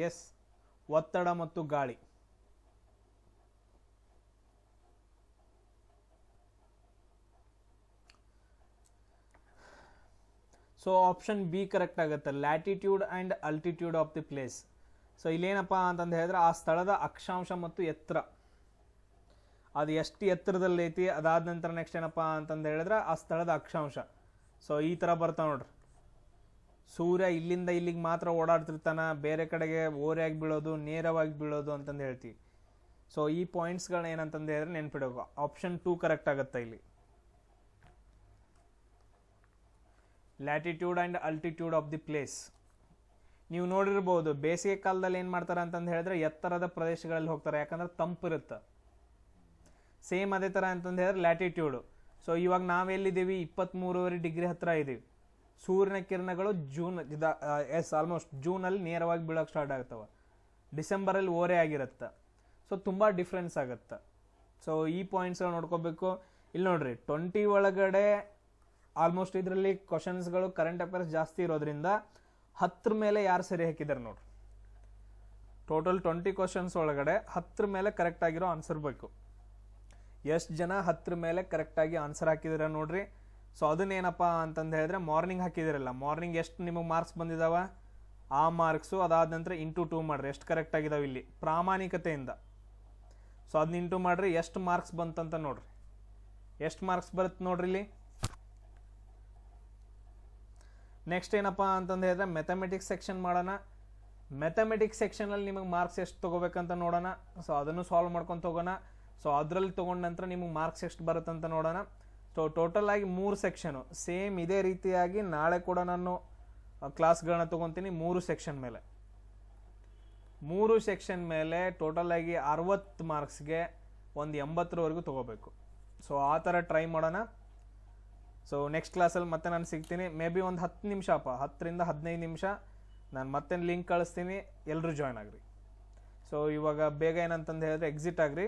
Speaker 1: ಎಸ್, ಒತ್ತಡ ಮತ್ತು ಗಾಳಿ. ಸೊ ಆಪ್ಷನ್ ಬಿ ಕರೆಕ್ಟ್ ಆಗುತ್ತೆ. Latitude and altitude of the place. So ಇಲ್ಲೇನಪ್ಪ ಅಂತಂದು ಹೇಳಿದ್ರೆ ಆ ಸ್ಥಳದ ಅಕ್ಷಾಂಶ ಮತ್ತು ಎತ್ತರ, ಅದು ಎಷ್ಟು ಎತ್ತರದಲ್ಲಿ ಐತಿ. ಅದಾದ ನಂತರ ನೆಕ್ಸ್ಟ್ ಏನಪ್ಪಾ ಅಂತಂದು ಹೇಳಿದ್ರೆ ಆ ಸ್ಥಳದ ಅಕ್ಷಾಂಶ. ಸೊ ಈ ತರ ಬರ್ತಾವ ನೋಡ್ರಿ. ಸೂರ್ಯ ಇಲ್ಲಿಂದ ಇಲ್ಲಿಗೆ ಮಾತ್ರ ಓಡಾಡ್ತಿರ್ತಾನ, ಬೇರೆ ಕಡೆಗೆ ಓರೆಯಾಗಿ ಬೀಳೋದು, ನೇರವಾಗಿ ಬೀಳೋದು ಅಂತಂದು ಹೇಳ್ತೀವಿ. ಸೊ ಈ ಪಾಯಿಂಟ್ಸ್ಗಳನ್ನ ಏನಂತಂದು ಹೇಳಿದ್ರೆ ನೆನ್ಪಿಡಬೇಕು. ಆಪ್ಷನ್ 2 ಕರೆಕ್ಟ್ ಆಗುತ್ತೆ ಇಲ್ಲಿ. Latitude and altitude of the place. ನೀವು ನೋಡಿರ್ಬೋದು, ಬೇಸಿಗೆ ಕಾಲದಲ್ಲಿ ಏನ್ ಮಾಡ್ತಾರೆ ಅಂತಂದು ಹೇಳಿದ್ರೆ ಎತ್ತರದ ಪ್ರದೇಶಗಳಲ್ಲಿ ಹೋಗ್ತಾರೆ, ಯಾಕಂದ್ರೆ ತಂಪಿರುತ್ತೆ. ಸೇಮ್ ಅದೇ ತರ ಅಂತಂದು ಹೇಳಿದ್ರೆ ಲ್ಯಾಟಿಟ್ಯೂಡ್. ಸೊ ಇವಾಗ ನಾವೆಲ್ಲಿದ್ದೀವಿ? 23.5 ಡಿಗ್ರಿ ಹತ್ರ ಇದೀವಿ. ಸೂರ್ಯನ ಕಿರಣಗಳು ಆಲ್ಮೋಸ್ಟ್ ಜೂನ್ ಅಲ್ಲಿ ನೇರವಾಗಿ ಬೀಳೋಕೆ ಸ್ಟಾರ್ಟ್ ಆಗ್ತಾವ. ಡಿಸೆಂಬರ್ ಅಲ್ಲಿ ಓರೆ ಆಗಿರುತ್ತೆ. ಸೊ ತುಂಬಾ ಡಿಫ್ರೆನ್ಸ್ ಆಗುತ್ತೆ. ಸೊ ಈ ಪಾಯಿಂಟ್ಸ್ ನೋಡ್ಕೋಬೇಕು. ಇಲ್ಲಿ ನೋಡ್ರಿ, 20 ಒಳಗಡೆ ಆಲ್ಮೋಸ್ಟ್ ಇದರಲ್ಲಿ ಕ್ವಶನ್ಸ್ಗಳು ಕರೆಂಟ್ ಅಫೇರ್ಸ್ ಜಾಸ್ತಿ ಇರೋದ್ರಿಂದ 10 ಮೇಲೆ ಯಾರು ಸರಿ ಹಾಕಿದಾರೆ ನೋಡ್ರಿ. ಟೋಟಲ್ 20 ಕ್ವಶನ್ಸ್ ಒಳಗಡೆ 10 ಮೇಲೆ ಕರೆಕ್ಟ್ ಆಗಿರೋ ಆನ್ಸರ್ ಬೇಕು. ಎಷ್ಟು ಜನ 10 ಮೇಲೆ ಕರೆಕ್ಟ್ ಆಗಿ ಆನ್ಸರ್ ಹಾಕಿದಿರ ನೋಡ್ರಿ. ಸೊ ಅದನ್ನೇನಪ್ಪ ಅಂತಂದು ಹೇಳಿದ್ರೆ ಮಾರ್ನಿಂಗ್ ಹಾಕಿದಿರಲ್ಲ, ಮಾರ್ನಿಂಗ್ ಎಷ್ಟು ನಿಮಗೆ ಮಾರ್ಕ್ಸ್ ಬಂದಿದಾವ? ಆ ಮಾರ್ಕ್ಸು ಅದಾದ ನಂತರ ಇಂಟು 2 ಮಾಡಿರಿ. ಎಷ್ಟು ಕರೆಕ್ಟ್ ಆಗಿದಾವೆ ಇಲ್ಲಿ ಪ್ರಾಮಾಣಿಕತೆಯಿಂದ. ಸೊ ಅದನ್ನ ಇಂಟು ಮಾಡಿರಿ, ಎಷ್ಟು ಮಾರ್ಕ್ಸ್ ಬಂತಂತ ನೋಡ್ರಿ. ಎಷ್ಟು ಮಾರ್ಕ್ಸ್ ಬರುತ್ತೆ ನೋಡ್ರಿ ಇಲ್ಲಿ. ನೆಕ್ಸ್ಟ್ ಏನಪ್ಪ ಅಂತಂದು ಹೇಳಿದ್ರೆ ಮೆಥಮೆಟಿಕ್ಸ್ ಸೆಕ್ಷನ್ ಮಾಡೋಣ. ಮೆಥಮೆಟಿಕ್ಸ್ ಸೆಕ್ಷನಲ್ಲಿ ನಿಮಗೆ ಮಾರ್ಕ್ಸ್ ಎಷ್ಟು ತೊಗೋಬೇಕಂತ ನೋಡೋಣ. ಸೊ ಅದನ್ನು ಸಾಲ್ವ್ ಮಾಡ್ಕೊಂಡು ತೊಗೋಣ. ಸೊ ಅದರಲ್ಲಿ ತೊಗೊಂಡ ನಂತರ ನಿಮಗೆ ಮಾರ್ಕ್ಸ್ ಎಷ್ಟು ಬರುತ್ತಂತ ನೋಡೋಣ. ಸೊ ಟೋಟಲ್ ಆಗಿ 3 ಸೆಕ್ಷನು ಸೇಮ್ ಇದೇ ರೀತಿಯಾಗಿ ನಾಳೆ ಕೂಡ ನಾನು ಕ್ಲಾಸ್ಗಳನ್ನ ತೊಗೊತೀನಿ 3 ಸೆಕ್ಷನ್ ಮೇಲೆ. 3 ಸೆಕ್ಷನ್ ಮೇಲೆ ಟೋಟಲ್ ಆಗಿ 60 ಮಾರ್ಕ್ಸ್ಗೆ ಒಂದು 80ರವರೆಗೂ ತೊಗೋಬೇಕು. ಸೊ ಆ ಥರ ಟ್ರೈ ಮಾಡೋಣ. ಸೊ ನೆಕ್ಸ್ಟ್ ಕ್ಲಾಸಲ್ಲಿ ಮತ್ತೆ ನಾನು ಸಿಗ್ತೀನಿ. ಮೇ ಬಿ ಒಂದು 10 ನಿಮಿಷ 10ರಿಂದ 15 ನಿಮಿಷ ನಾನು ಮತ್ತೆ ಲಿಂಕ್ ಕಳಿಸ್ತೀನಿ, ಎಲ್ಲರೂ ಜಾಯ್ನ್ ಆಗ್ರಿ. ಸೊ ಇವಾಗ ಬೇಗ ಏನಂತಂದು ಹೇಳಿದ್ರೆ ಎಕ್ಸಿಟ್ ಆಗ್ರಿ.